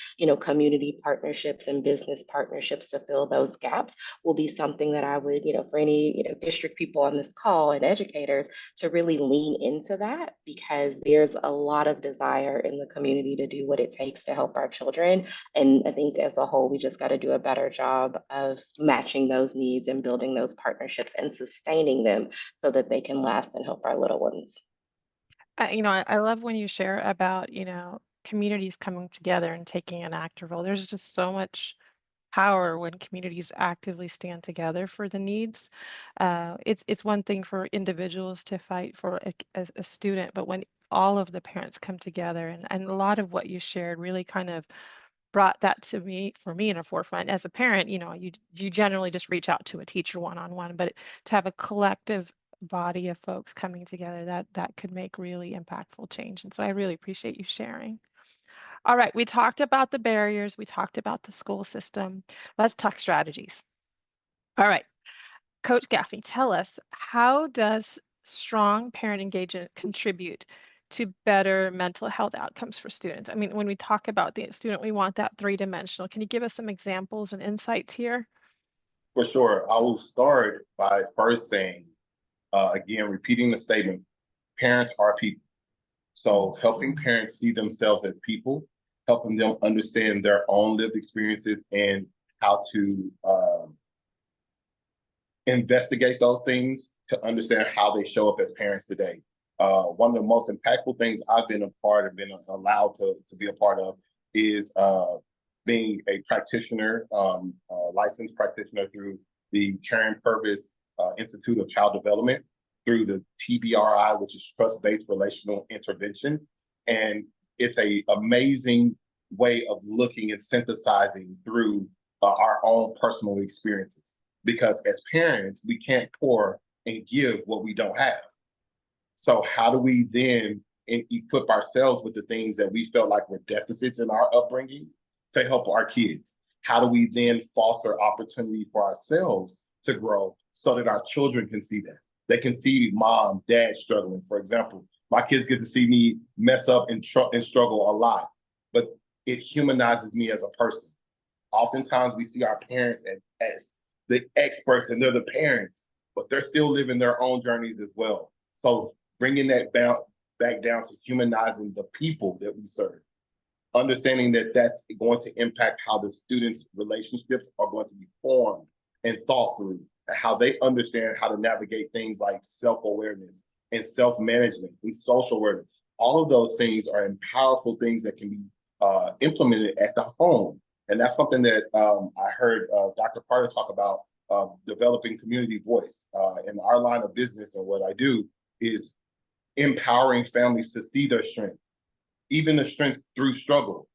community partnerships and business partnerships to fill those gaps will be something that I would, for any, district people on this call and educators to really lean into that, because there's a lot of desire in the community to do what it takes to help our children. And I think as a whole, we just got to do a better job of matching those needs and building those partnerships and sustaining them so that they can last and help our little ones.
I love when you share about, communities coming together and taking an active role. There's just so much power when communities actively stand together for the needs. It's one thing for individuals to fight for a student, but when all of the parents come together, and a lot of what you shared really kind of brought that to me, for me, in a forefront. As a parent, you generally just reach out to a teacher one-on-one, but to have a collective body of folks coming together, that could make really impactful change. And so I really appreciate you sharing. All right, we talked about the barriers, we talked about the school system. Let's talk strategies. All right, Coach Gaffney, tell us, how does strong parent engagement contribute to better mental health outcomes for students? I mean, when we talk about the student, we want that three-dimensional. Can you give us some examples and insights here?
For sure. I will start by first saying, again, repeating the statement, parents are people. So helping parents see themselves as people, helping them understand their own lived experiences and how to investigate those things to understand how they show up as parents today. One of the most impactful things I've been a part of, been allowed to be a part of, is being a practitioner, licensed practitioner through the Caring Purpose Institute of Child Development, through the TBRI, which is Trust-Based Relational Intervention. And it's an amazing way of looking and synthesizing through our own personal experiences. Because as parents, we can't pour and give what we don't have. So how do we then equip ourselves with the things that we felt like were deficits in our upbringing to help our kids? How do we then foster opportunity for ourselves to grow so that our children can see that? They can see mom, dad struggling. For example, my kids get to see me mess up and struggle a lot, but it humanizes me as a person. Oftentimes we see our parents as the experts and they're the parents, but they're still living their own journeys as well. So bringing that back down to humanizing the people that we serve, understanding that that's going to impact how the students' relationships are going to be formed and thought through, and how they understand how to navigate things like self-awareness and self-management and social awareness. All of those things are powerful things that can be implemented at the home. And that's something that I heard Dr. Carter talk about, developing community voice. In our line of business, and what I do is empowering families to see their strength, even the strength through struggle.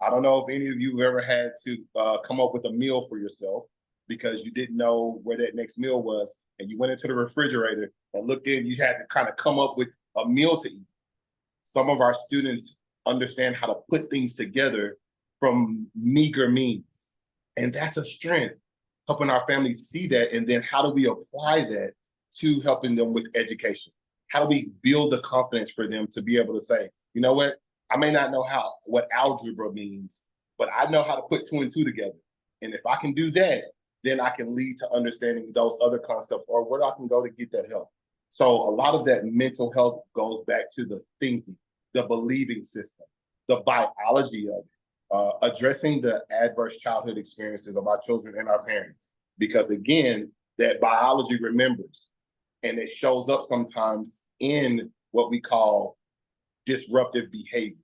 I don't know if any of you have ever had to come up with a meal for yourself because you didn't know where that next meal was, and you went into the refrigerator and looked in, you had to kind of come up with a meal to eat. Some of our students understand how to put things together from meager means. And that's a strength, helping our families see that. And then how do we apply that to helping them with education? How do we build the confidence for them to be able to say, you know what, I may not know what algebra means, but I know how to put 2 and 2 together. And if I can do that, then I can lead to understanding those other concepts or where I can go to get that help. So a lot of that mental health goes back to the thinking, the believing system, the biology of it. Addressing the adverse childhood experiences of our children and our parents. Because again, that biology remembers, and it shows up sometimes in what we call disruptive behavior.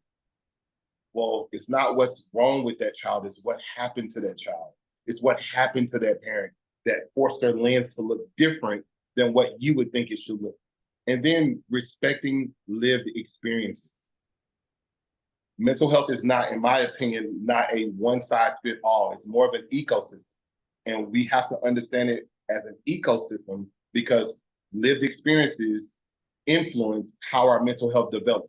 Well, it's not what's wrong with that child, it's what happened to that child. It's what happened to that parent that forced their lens to look different than what you would think it should look. And then respecting lived experiences. Mental health is not, in my opinion, not a one-size-fits-all. It's more of an ecosystem. And we have to understand it as an ecosystem because lived experiences influence how our mental health develops.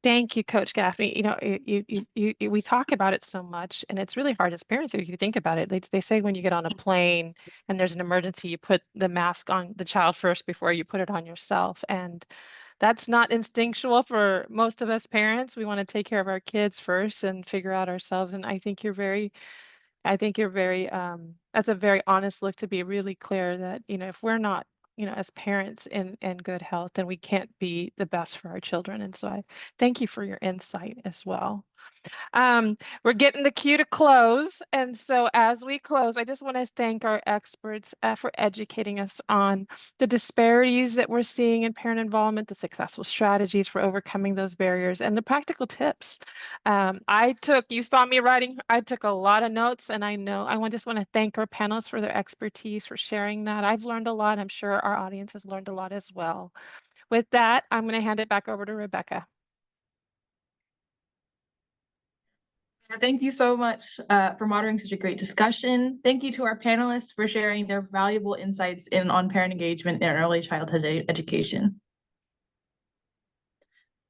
Thank you, Coach Gaffney. You know, we talk about it so much, and it's really hard as parents if you think about it. They say when you get on a plane and there's an emergency, you put the mask on the child first before you put it on yourself. And that's not instinctual for most of us parents. We want to take care of our kids first and figure out ourselves. And I think you're very, that's a very honest look to be really clear that, you know, if we're not, you know, as parents in good health, then we can't be the best for our children. And so I thank you for your insight as well. We're getting the cue to close. And so as we close, I just want to thank our experts for educating us on the disparities that we're seeing in parent involvement, the successful strategies for overcoming those barriers, and the practical tips. You saw me writing, I took a lot of notes, and I just want to thank our panelists for their expertise, for sharing that. I've learned a lot. I'm sure our audience has learned a lot as well. With that, I'm going to hand it back over to Rebecca.
Thank you so much for moderating such a great discussion. Thank you to our panelists for sharing their valuable insights on parent engagement in early childhood education.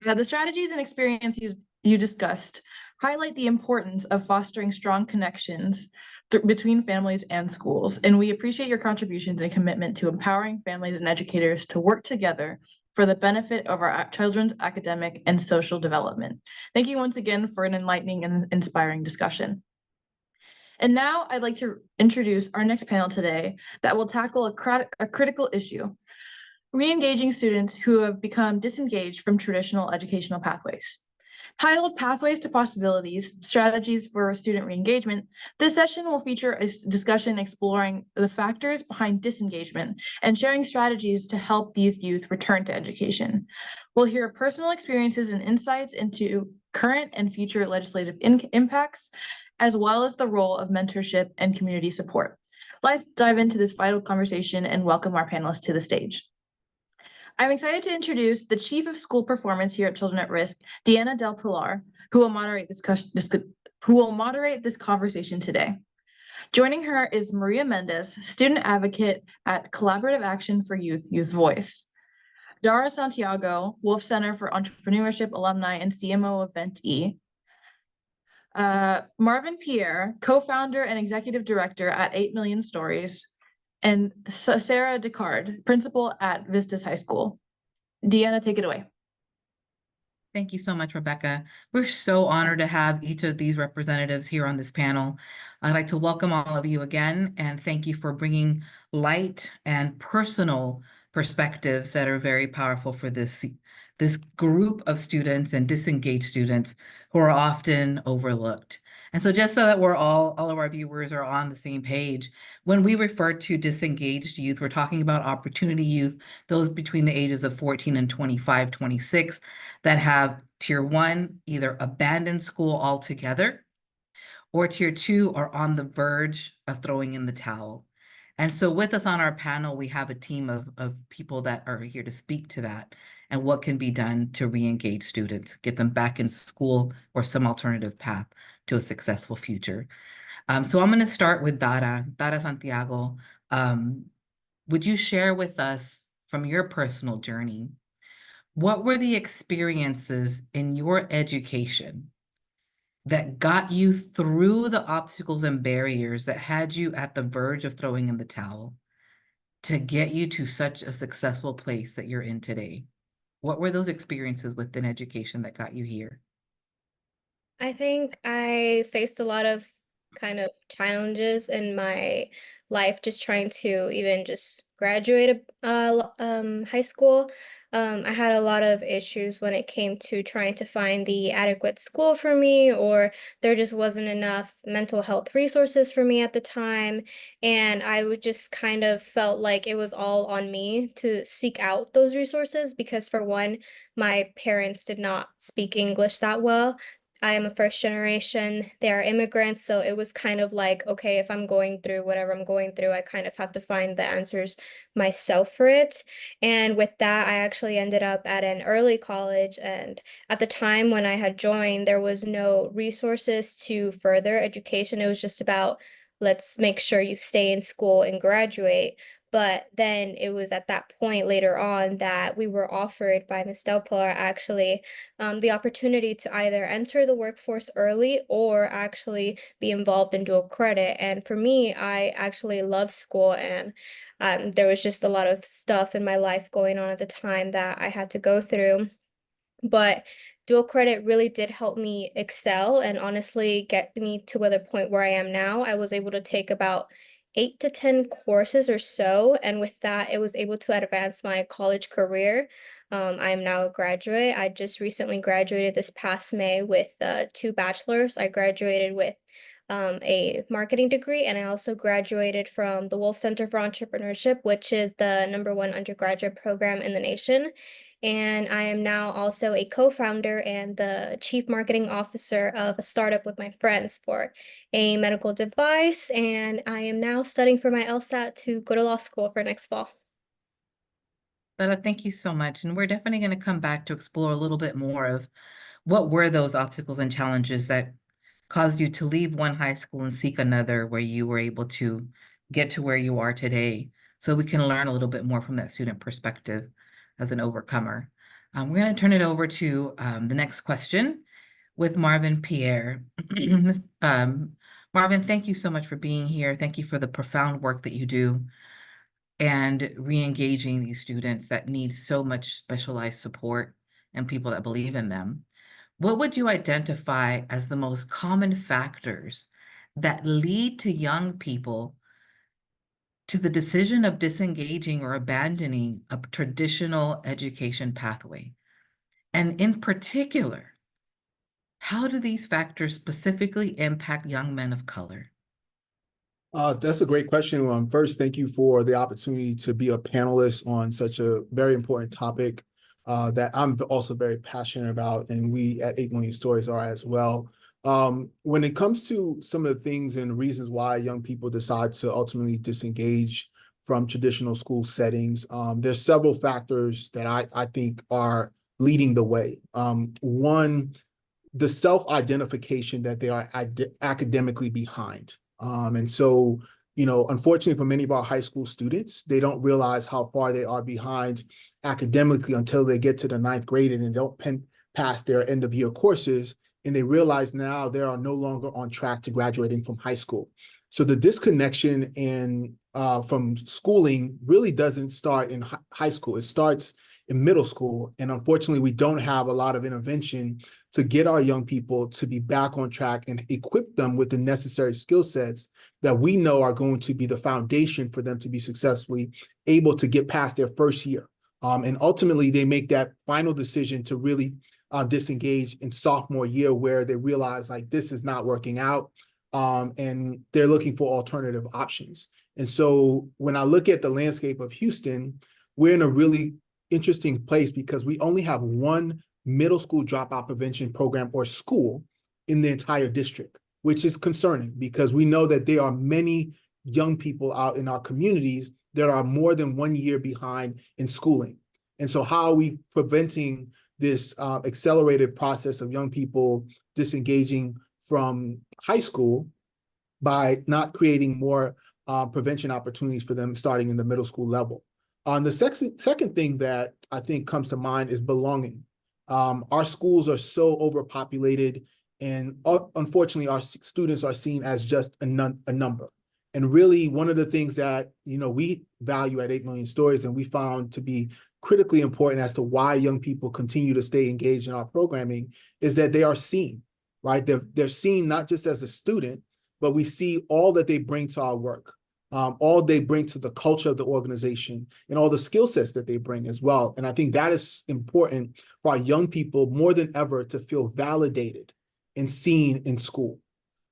The strategies and experiences you discussed highlight the importance of fostering strong connections between families and schools, and we appreciate your contributions and commitment to empowering families and educators to work together for the benefit of our children's academic and social development. Thank you once again for an enlightening and inspiring discussion. And now I'd like to introduce our next panel today that will tackle a critical issue: re-engaging students who have become disengaged from traditional educational pathways. Titled Pathways to Possibilities, Strategies for Student Re-engagement, this session will feature a discussion exploring the factors behind disengagement and sharing strategies to help these youth return to education. We'll hear personal experiences and insights into current and future legislative impacts, as well as the role of mentorship and community support. Let's dive into this vital conversation and welcome our panelists to the stage. I'm excited to introduce the Chief of School Performance here at Children at Risk, Deanna Del Pilar, who will moderate this conversation today. Joining her is Maria Mendez, Student Advocate at Collaborative Action for Youth, Youth Voice. Dara Santiago, Wolf Center for Entrepreneurship Alumni and CMO of Vent-E. Marvin Pierre, Co-founder and Executive Director at 8 Million Stories. And Sarah Descartes, Principal at Vistas High School. Deanna, take it away.
Thank you so much, Rebecca. We're so honored to have each of these representatives here on this panel. I'd like to welcome all of you again and thank you for bringing light and personal perspectives that are very powerful for this group of students and disengaged students who are often overlooked. And so just so that all of our viewers are on the same page, when we refer to disengaged youth, we're talking about opportunity youth, those between the ages of 14 and 25, 26, that have tier 1, either abandoned school altogether, or tier 2 are on the verge of throwing in the towel. And so with us on our panel, we have a team of people that are here to speak to that and what can be done to re-engage students, get them back in school or some alternative path to a successful future. So I'm going to start with Dara Santiago. Would you share with us from your personal journey, what were the experiences in your education that got you through the obstacles and barriers that had you at the verge of throwing in the towel to get you to such a successful place that you're in today? What were those experiences within education that got you here?
I think I faced a lot of kind of challenges in my life, just trying to even just graduate high school. I had a lot of issues when it came to trying to find the adequate school for me, or there just wasn't enough mental health resources for me at the time. And I would just kind of felt like it was all on me to seek out those resources because, for one, my parents did not speak English that well. I am a first generation, they are immigrants, so it was kind of like, okay, if I'm going through whatever I'm going through, I kind of have to find the answers myself for it. And with that, I actually ended up at an early college, and at the time when I had joined, there was no resources to further education. It was just about, let's make sure you stay in school and graduate. But then it was at that point later on that we were offered by Ms. Del Pilar actually the opportunity to either enter the workforce early or actually be involved in dual credit. And for me, I actually love school, and there was just a lot of stuff in my life going on at the time that I had to go through. But dual credit really did help me excel and honestly get me to the point where I am now. I was able to take about 8 to 10 courses or so, and with that, it was able to advance my college career. I am now a graduate. I just recently graduated this past May with 2 bachelors. I graduated with a marketing degree, and I also graduated from the Wolf Center for Entrepreneurship, which is the #1 undergraduate program in the nation. And I am now also a co-founder and the chief marketing officer of a startup with my friends for a medical device. And I am now studying for my LSAT to go to law school for next fall.
Dara, thank you so much. And we're definitely going to come back to explore a little bit more of what were those obstacles and challenges that caused you to leave one high school and seek another where you were able to get to where you are today, so we can learn a little bit more from that student perspective as an overcomer. We're going to turn it over to the next question with Marvin Pierre. Marvin, thank you so much for being here. Thank you for the profound work that you do and re-engaging these students that need so much specialized support and people that believe in them. What would you identify as the most common factors that lead to young people to the decision of disengaging or abandoning a traditional education pathway? And in particular, how do these factors specifically impact young men of color?
That's a great question. First, thank you for the opportunity to be a panelist on such a very important topic that I'm also very passionate about, and we at 8 Million Stories are as well. When it comes to some of the things and reasons why young people decide to ultimately disengage from traditional school settings, there's several factors that I think are leading the way. One, the self-identification that they are academically behind. And so, unfortunately for many of our high school students, they don't realize how far they are behind academically until they get to the 9th grade and they don't pass their end of year courses. And they realize now they are no longer on track to graduating from high school. So the disconnection from schooling really doesn't start in high school. It starts in middle school. And unfortunately, we don't have a lot of intervention to get our young people to be back on track and equip them with the necessary skill sets that we know are going to be the foundation for them to be successfully able to get past their first year. And ultimately, they make that final decision to really disengage in sophomore year, where they realize like this is not working out, and they're looking for alternative options. And so when I look at the landscape of Houston, we're in a really interesting place because we only have one middle school dropout prevention program or school in the entire district, which is concerning because we know that there are many young people out in our communities that are more than 1 year behind in schooling. And so how are we preventing this accelerated process of young people disengaging from high school by not creating more prevention opportunities for them starting in the middle school level? The second thing that I think comes to mind is belonging. Our schools are so overpopulated, and unfortunately, our students are seen as just a number. And really, one of the things that we value at 8 Million Stories, and we found to be critically important as to why young people continue to stay engaged in our programming, is that they are seen, right? They're seen not just as a student, but we see all that they bring to our work. All they bring to the culture of the organization and all the skill sets that they bring as well. And I think that is important for our young people more than ever to feel validated and seen in school.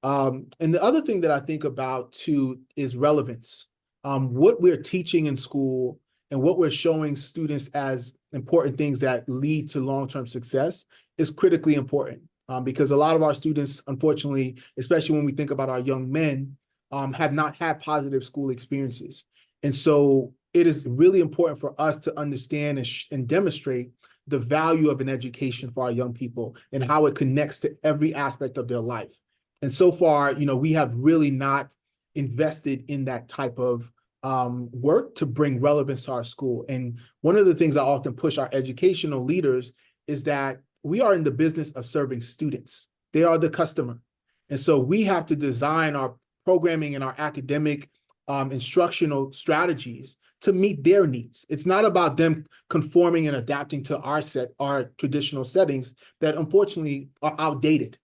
And the other thing that I think about too is relevance. What we're teaching in school and what we're showing students as important things that lead to long-term success is critically important. Because a lot of our students, unfortunately, especially when we think about our young men, have not had positive school experiences. And so it is really important for us to understand and demonstrate the value of an education for our young people and how it connects to every aspect of their life. And so far, we have really not invested in that type of work to bring relevance to our school. And one of the things I often push our educational leaders is that we are in the business of serving students. They are the customer. And so we have to design our programming and our academic instructional strategies to meet their needs. It's not about them conforming and adapting to our traditional settings that unfortunately are outdated,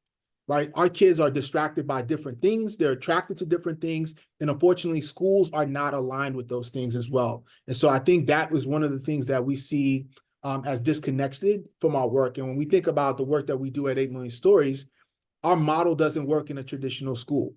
right? Our kids are distracted by different things. They're attracted to different things. And unfortunately, schools are not aligned with those things as well. And so I think that was one of the things that we see as disconnected from our work. And when we think about the work that we do at 8 Million Stories, our model doesn't work in a traditional school.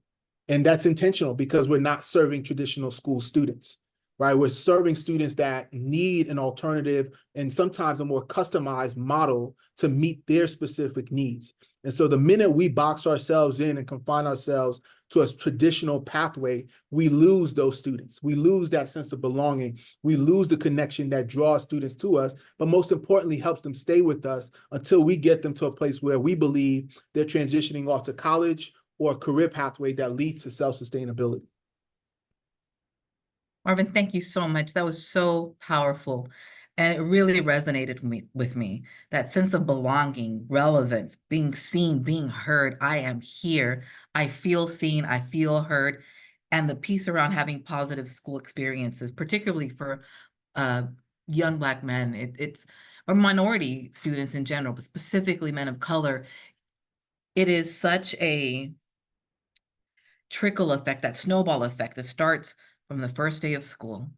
And that's intentional because we're not serving traditional school students, right? We're serving students that need an alternative and sometimes a more customized model to meet their specific needs. And so the minute we box ourselves in and confine ourselves to a traditional pathway, we lose those students. We lose that sense of belonging. We lose the connection that draws students to us, but most importantly, helps them stay with us until we get them to a place where we believe they're transitioning off to college or a career pathway that leads to self-sustainability.
Marvin, thank you so much. That was so powerful. And it really resonated with me, that sense of belonging, relevance, being seen, being heard. I am here. I feel seen. I feel heard. And the piece around having positive school experiences, particularly for young Black men, it's or minority students in general, but specifically men of color. It is such a trickle effect, that snowball effect that starts from the first day of school.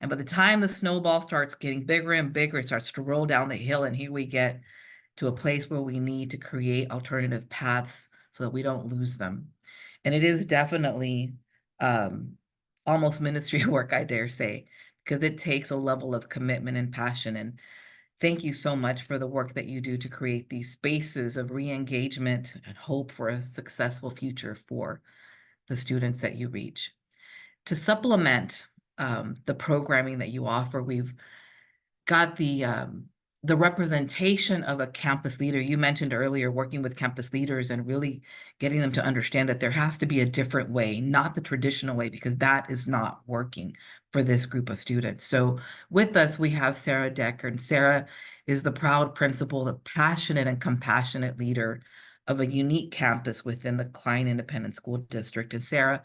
And by the time the snowball starts getting bigger and bigger, it starts to roll down the hill. And here we get to a place where we need to create alternative paths so that we don't lose them. And it is definitely almost ministry work, I dare say, because it takes a level of commitment and passion. And thank you so much for the work that you do to create these spaces of re-engagement and hope for a successful future for the students that you reach. To supplement the programming that you offer, we've got the representation of a campus leader. You mentioned earlier working with campus leaders and really getting them to understand that there has to be a different way, not the traditional way, because that is not working for this group of students. So with us, we have Sarah Decker, and Sarah is the proud principal, the passionate and compassionate leader of a unique campus within the Klein Independent School District. And Sarah,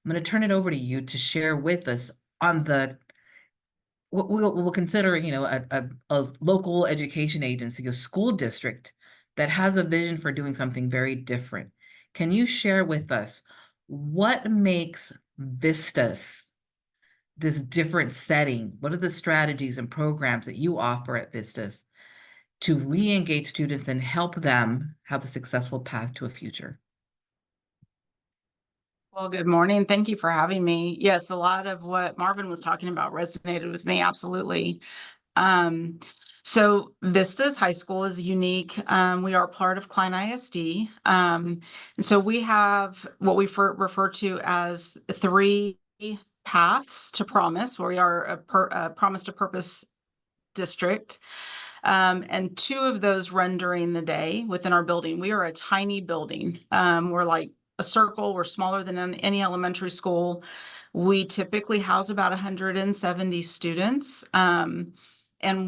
I'm going to turn it over to you to share with us on the we'll consider, you know, a local education agency, a school district that has a vision for doing something very different. Can you share with us what makes Vistas this different setting? What are the strategies and programs that you offer at Vistas to re-engage students and help them have a successful path to a future?
Well, good morning. Thank you for having me. Yes, a lot of what Marvin was talking about resonated with me. Absolutely. So Vistas High School is unique. We are part of Klein ISD. And so we have what we refer to as 3 paths to promise, where we are a promise to purpose district. And 2 of those run during the day within our building. We are a tiny building. We're like a circle. We're smaller than any elementary school. We typically house about 170 students. And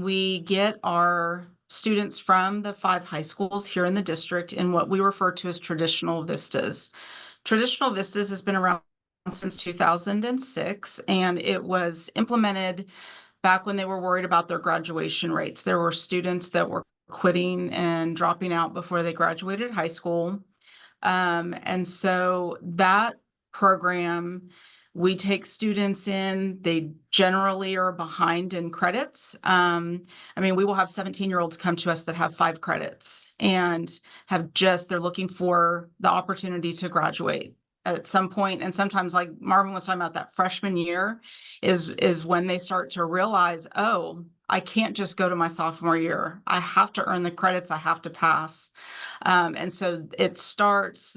we get our students from the 5 high schools here in the district in what we refer to as traditional vistas. Traditional vistas has been around since 2006, and it was implemented back when they were worried about their graduation rates. There were students that were quitting and dropping out before they graduated high school. And so that program, we take students in, they generally are behind in credits. I mean, we will have 17-year-olds come to us that have 5 credits and they're looking for the opportunity to graduate at some point. And sometimes, like Marvin was talking about, that freshman year is when they start to realize, oh, I can't just go to my sophomore year. I have to earn the credits. I have to pass. And so it starts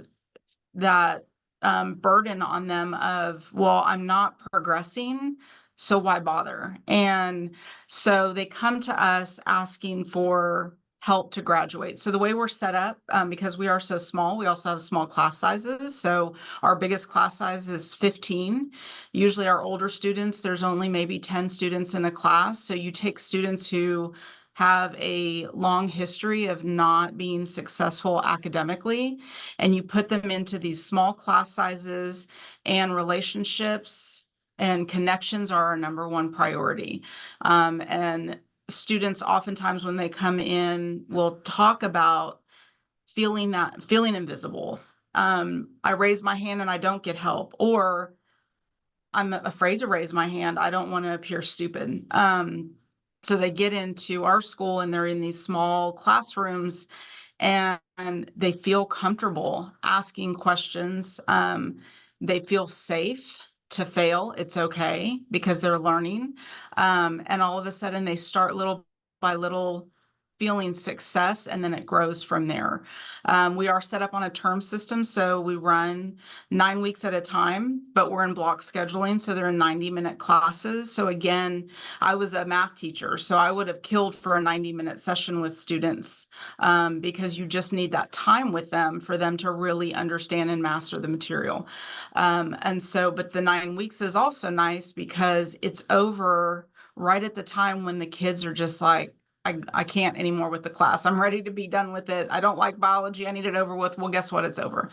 that burden on them of, well, I'm not progressing, so why bother? And so they come to us asking for help to graduate. So the way we're set up, because we are so small, we also have small class sizes. So our biggest class size is 15. Usually our older students, there's only maybe 10 students in a class. So you take students who have a long history of not being successful academically, and you put them into these small class sizes, and relationships and connections are our #1 priority. And students oftentimes when they come in will talk about feeling invisible. I raise my hand and I don't get help, or I'm afraid to raise my hand. I don't want to appear stupid. So they get into our school and they're in these small classrooms and they feel comfortable asking questions. They feel safe to fail. It's okay because they're learning. And all of a sudden they start little by little feeling success, and then it grows from there. We are set up on a term system, so we run 9 weeks at a time, but we're in block scheduling, so they're in 90-minute classes. So again, I was a math teacher, so I would have killed for a 90-minute session with students, because you just need that time with them for them to really understand and master the material. And so, but the 9 weeks is also nice because it's over right at the time when the kids are just like, I can't anymore with the class. I'm ready to be done with it. I don't like biology. I need it over with. Well, guess what? It's over.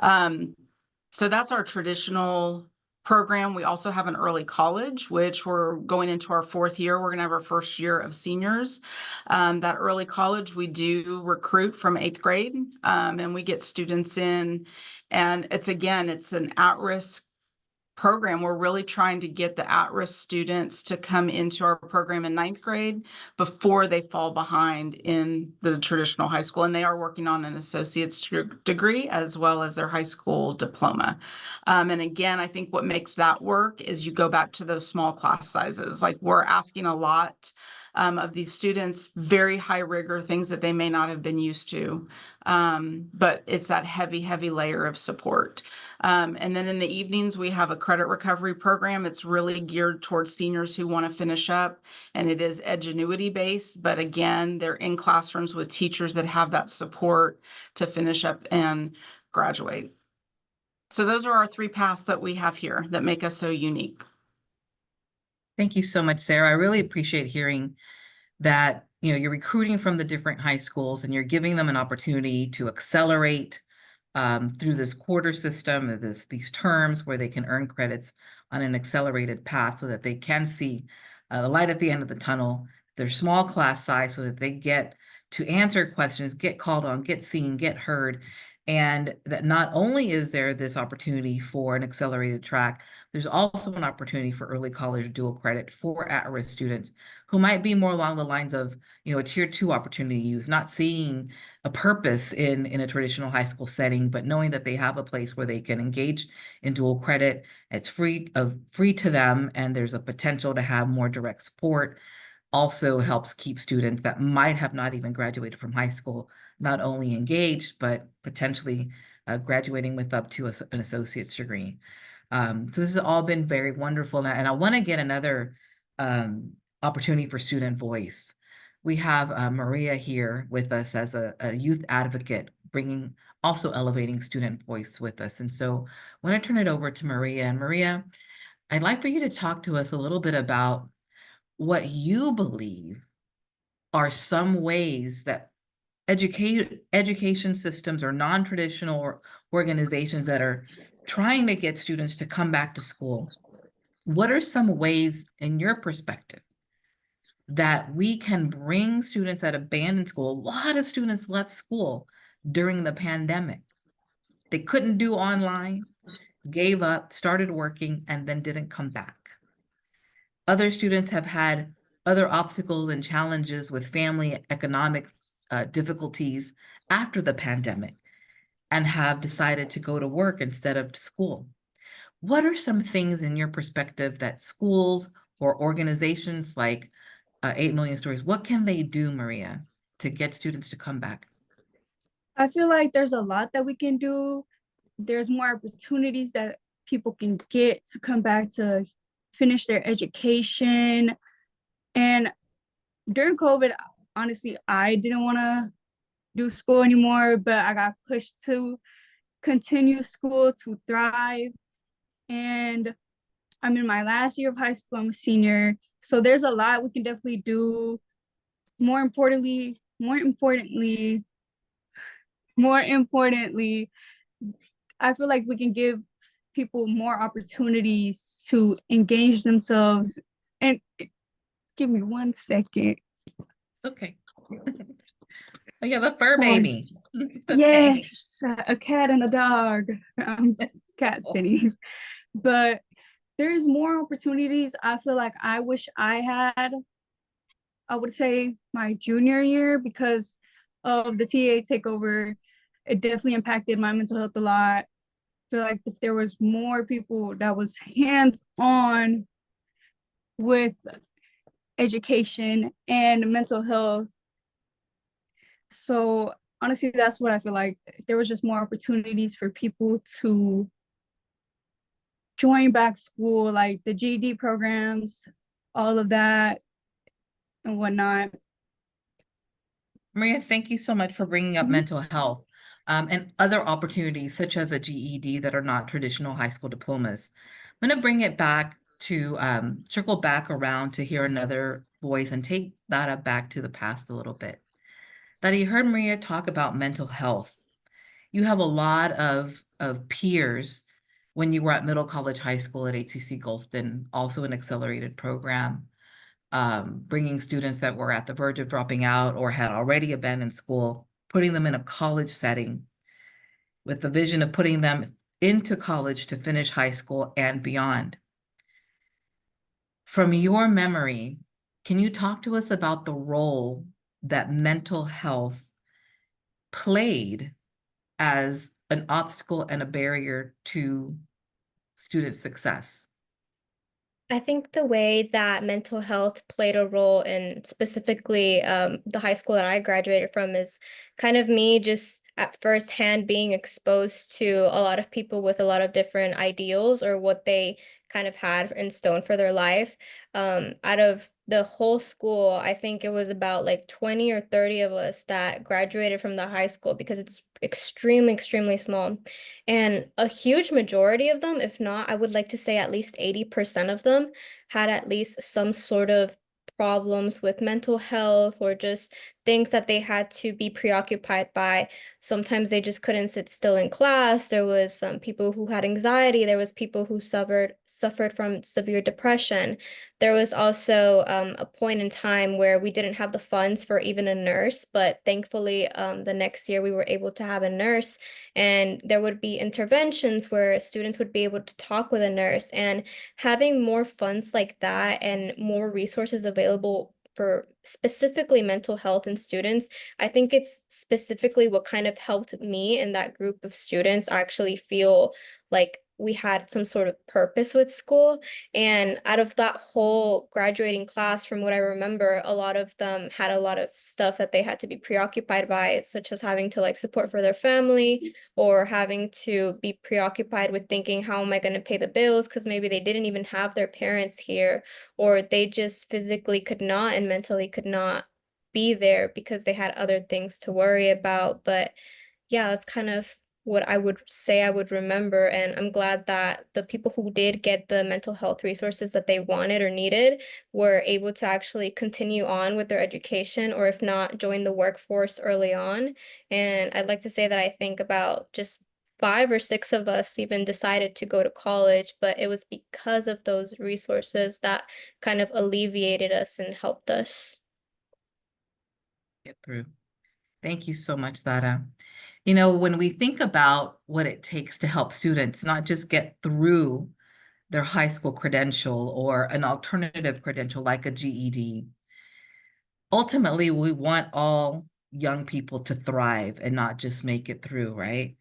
So that's our traditional program. We also have an early college, which we're going into our 4th year. We're going to have our first year of seniors. That early college, we do recruit from 8th grade, and we get students in. And it's an at-risk program. We're really trying to get the at-risk students to come into our program in 9th grade before they fall behind in the traditional high school. And they are working on an associate's degree as well as their high school diploma. And again, I think what makes that work is you go back to those small class sizes. Like, we're asking a lot of these students, very high rigor, things that they may not have been used to. But it's that heavy layer of support. And then in the evenings, we have a credit recovery program. It's really geared towards seniors who want to finish up, and it is Edgenuity based. But again, they're in classrooms with teachers that have that support to finish up and graduate. So those are our 3 paths that we have here that make us so unique.
Thank you so much, Sarah. I really appreciate hearing that, you're recruiting from the different high schools and you're giving them an opportunity to accelerate through this quarter system, or these terms where they can earn credits on an accelerated path so that they can see the light at the end of the tunnel, their small class size, so that they get to answer questions, get called on, get seen, get heard. And that not only is there this opportunity for an accelerated track, there's also an opportunity for early college dual credit for at-risk students who might be more along the lines of, a tier 2 opportunity youth, not seeing a purpose in a traditional high school setting, but knowing that they have a place where they can engage in dual credit. It's free to them, and there's a potential to have more direct support. Also helps keep students that might have not even graduated from high school not only engaged, but potentially graduating with up to an associate's degree. So this has all been very wonderful. And I want to get another opportunity for student voice. We have Maria here with us as a youth advocate, also elevating student voice with us. And so I want to turn it over to Maria. And Maria, I'd like for you to talk to us a little bit about what you believe are some ways that education systems or non-traditional organizations that are trying to get students to come back to school. What are some ways, in your perspective, that we can bring students that abandoned school? A lot of students left school during the pandemic. They couldn't do online, gave up, started working, and then didn't come back. Other students have had other obstacles and challenges with family economic difficulties after the pandemic and have decided to go to work instead of to school. What are some things in your perspective that schools or organizations like 8 Million Stories, what can they do, Maria, to get students to come back?
I feel like there's a lot that we can do. There's more opportunities that people can get to come back to finish their education. And during COVID, honestly, I didn't want to do school anymore, but I got pushed to continue school to thrive. And I'm in my last year of high school. I'm a senior. So there's a lot we can definitely do. More importantly, I feel like we can give people more opportunities to engage themselves. And give me 1 second.
Okay. Oh, you have a fur baby.
Okay. Yes, a cat and a dog. Cat sitting. But there's more opportunities. I feel like I wish I had, I would say, my junior year, because of the TA takeover. It definitely impacted my mental health a lot. I feel like if there was more people that was hands-on with education and mental health. So honestly, that's what I feel like. If there was just more opportunities for people to join back school, like the GED programs, all of that and whatnot.
Maria, thank you so much for bringing up mental health and other opportunities such as a GED that are not traditional high school diplomas. I'm going to bring it back to circle back around to hear another voice and take that up back to the past a little bit. That you heard Maria talk about mental health. You have a lot of peers when you were at Middle College High School at HCC Gulfton, also an accelerated program, bringing students that were at the verge of dropping out or had already abandoned school, putting them in a college setting with the vision of putting them into college to finish high school and beyond. From your memory, can you talk to us about the role that mental health played as an obstacle and a barrier to student success?
I think the way that mental health played a role in specifically the high school that I graduated from is kind of me just at first hand being exposed to a lot of people with a lot of different ideals or what they kind of had in stone for their life. Out of the whole school, I think it was about like 20 or 30 of us that graduated from the high school because it's extremely, extremely small. And a huge majority of them, if not, I would like to say at least 80% of them had at least some sort of problems with mental health or just things that they had to be preoccupied by. Sometimes they just couldn't sit still in class. There was some people who had anxiety. There was people who suffered from severe depression. There was also a point in time where we didn't have the funds for even a nurse, but thankfully the next year we were able to have a nurse, and there would be interventions where students would be able to talk with a nurse. And having more funds like that and more resources available for specifically mental health in students, I think it's specifically what kind of helped me and that group of students actually feel like we had some sort of purpose with school. And out of that whole graduating class, from what I remember, a lot of them had a lot of stuff that they had to be preoccupied by, such as having to like support for their family or having to be preoccupied with thinking, how am I going to pay the bills? Because maybe they didn't even have their parents here, or they just physically could not and mentally could not be there because they had other things to worry about. But yeah, that's kind of what I would say I would remember. And I'm glad that the people who did get the mental health resources that they wanted or needed were able to actually continue on with their education, or if not, join the workforce early on. And I'd like to say that I think about just 5 or 6 of us even decided to go to college, but it was because of those resources that kind of alleviated us and helped us
Get through. Thank you so much, Zara. You know, when we think about what it takes to help students not just get through their high school credential or an alternative credential like a GED, ultimately, we want all young people to thrive and not just make it through, right?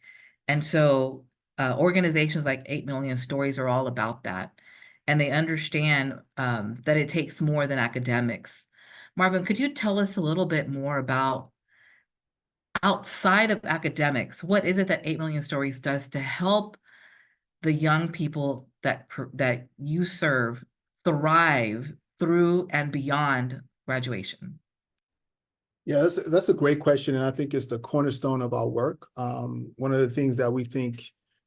And so organizations like 8 Million Stories are all about that. And they understand that it takes more than academics. Marvin, could you tell us a little bit more about outside of academics, what is it that 8 Million Stories does to help the young people that you serve thrive through and beyond graduation?
Yeah, that's a great question, and I think it's the cornerstone of our work. One of the things that we think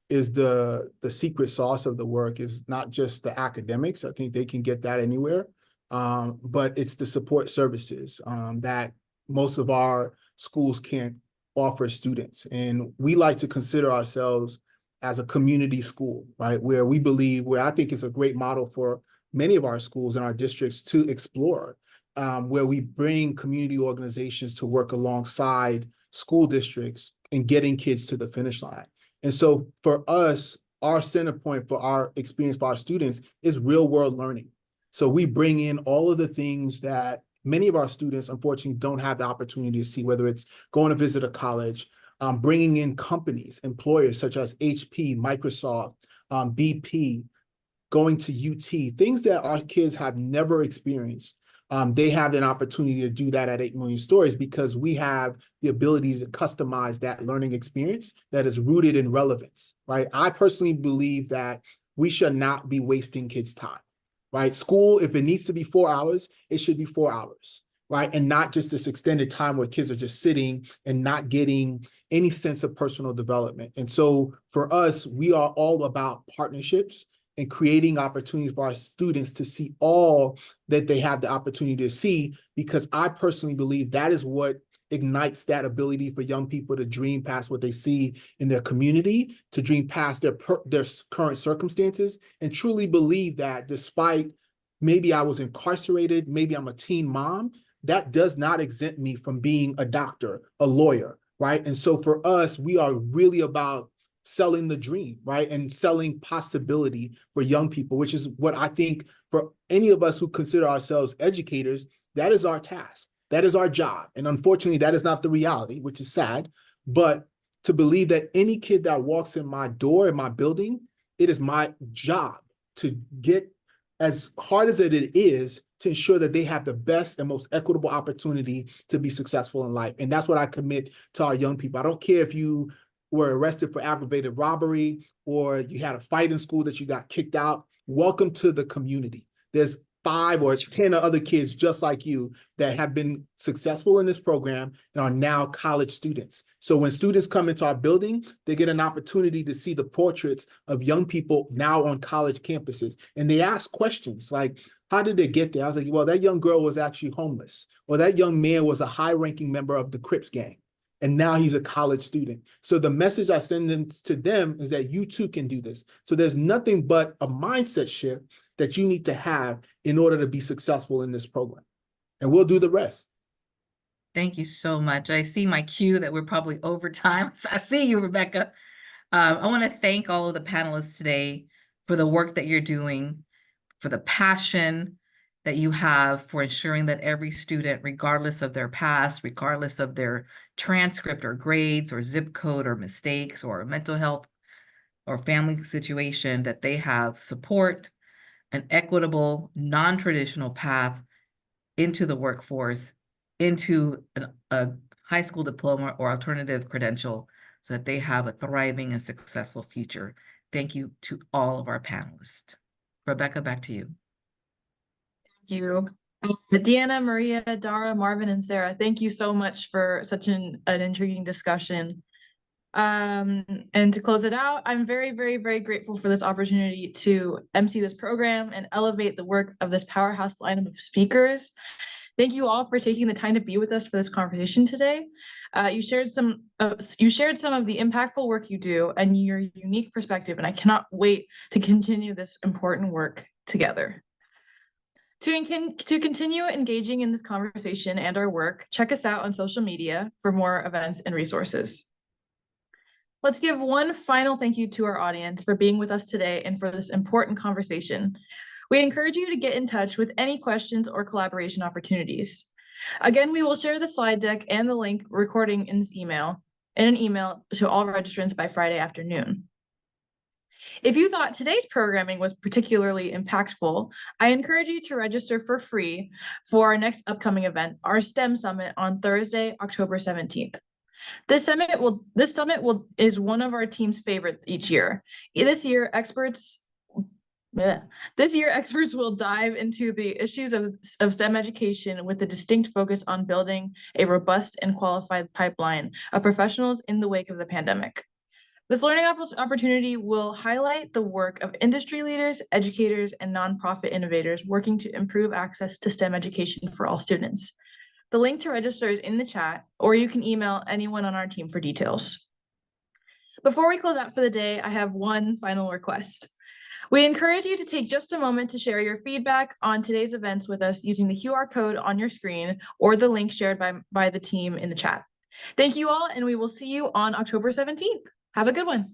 is the secret sauce of the work is not just the academics. I think they can get that anywhere, but it's the support services that most of our schools can't offer students. And we like to consider ourselves as a community school, right? Where I think it's a great model for many of our schools and our districts to explore. Where we bring community organizations to work alongside school districts in getting kids to the finish line. And so for us, our center point for our experience for our students is real world learning. So we bring in all of the things that many of our students, unfortunately, don't have the opportunity to see, whether it's going to visit a college, bringing in companies, employers such as HP, Microsoft, BP, going to UT, things that our kids have never experienced. They have an opportunity to do that at 8 Million Stories because we have the ability to customize that learning experience that is rooted in relevance, right? I personally believe that we should not be wasting kids' time, right? School, if it needs to be 4 hours, it should be 4 hours, right? And not just this extended time where kids are just sitting and not getting any sense of personal development. And so for us, we are all about partnerships and creating opportunities for our students to see all that they have the opportunity to see, because I personally believe that is what ignites that ability for young people to dream past what they see in their community, to dream past their current circumstances, and truly believe that despite maybe I was incarcerated, maybe I'm a teen mom, that does not exempt me from being a doctor, a lawyer, right? And so for us, we are really about selling the dream, right? And selling possibility for young people, which is what I think for any of us who consider ourselves educators, that is our task. That is our job. And unfortunately, that is not the reality, which is sad. But to believe that any kid that walks in my door, in my building, it is my job to get, as hard as it is, to ensure that they have the best and most equitable opportunity to be successful in life. And that's what I commit to our young people. I don't care if you were arrested for aggravated robbery or you had a fight in school that you got kicked out. Welcome to the community. There's 5 or 10 other kids just like you that have been successful in this program and are now college students. So when students come into our building, they get an opportunity to see the portraits of young people now on college campuses. And they ask questions like, how did they get there? I was like, well, that young girl was actually homeless, or that young man was a high-ranking member of the Crips gang, and now he's a college student. So the message I send to them is that you too can do this. So there's nothing but a mindset shift that you need to have in order to be successful in this program. And we'll do the rest.
Thank you so much. I see my cue that we're probably over time. I see you, Rebecca. I want to thank all of the panelists today for the work that you're doing, for the passion that you have for ensuring that every student, regardless of their past, regardless of their transcript or grades or zip code or mistakes or mental health or family situation, that they have support, an equitable, non-traditional path into the workforce, into a high school diploma or alternative credential, so that they have a thriving and successful future. Thank you to all of our panelists. Rebecca, back to you.
Thank you. Deanna, Maria, Dara, Marvin, and Sarah, thank you so much for such an intriguing discussion. And to close it out, I'm very, very, very grateful for this opportunity to MC this program and elevate the work of this powerhouse lineup of speakers. Thank you all for taking the time to be with us for this conversation today. You shared some of the impactful work you do and your unique perspective, and I cannot wait to continue this important work together. To continue engaging in this conversation and our work, check us out on social media for more events and resources. Let's give one final thank you to our audience for being with us today and for this important conversation. We encourage you to get in touch with any questions or collaboration opportunities. Again, we will share the slide deck and the link recording in an email to all registrants by Friday afternoon. If you thought today's programming was particularly impactful, I encourage you to register for free for our next upcoming event, our STEM Summit on Thursday, October 17th. This summit is one of our team's favorite each year. This year, experts will dive into the issues of STEM education with a distinct focus on building a robust and qualified pipeline of professionals in the wake of the pandemic. This learning opportunity will highlight the work of industry leaders, educators, and nonprofit innovators working to improve access to STEM education for all students. The link to register is in the chat, or you can email anyone on our team for details. Before we close out for the day, I have one final request. We encourage you to take just a moment to share your feedback on today's events with us using the QR code on your screen or the link shared by the team in the chat. Thank you all, and we will see you on October 17th. Have a good one.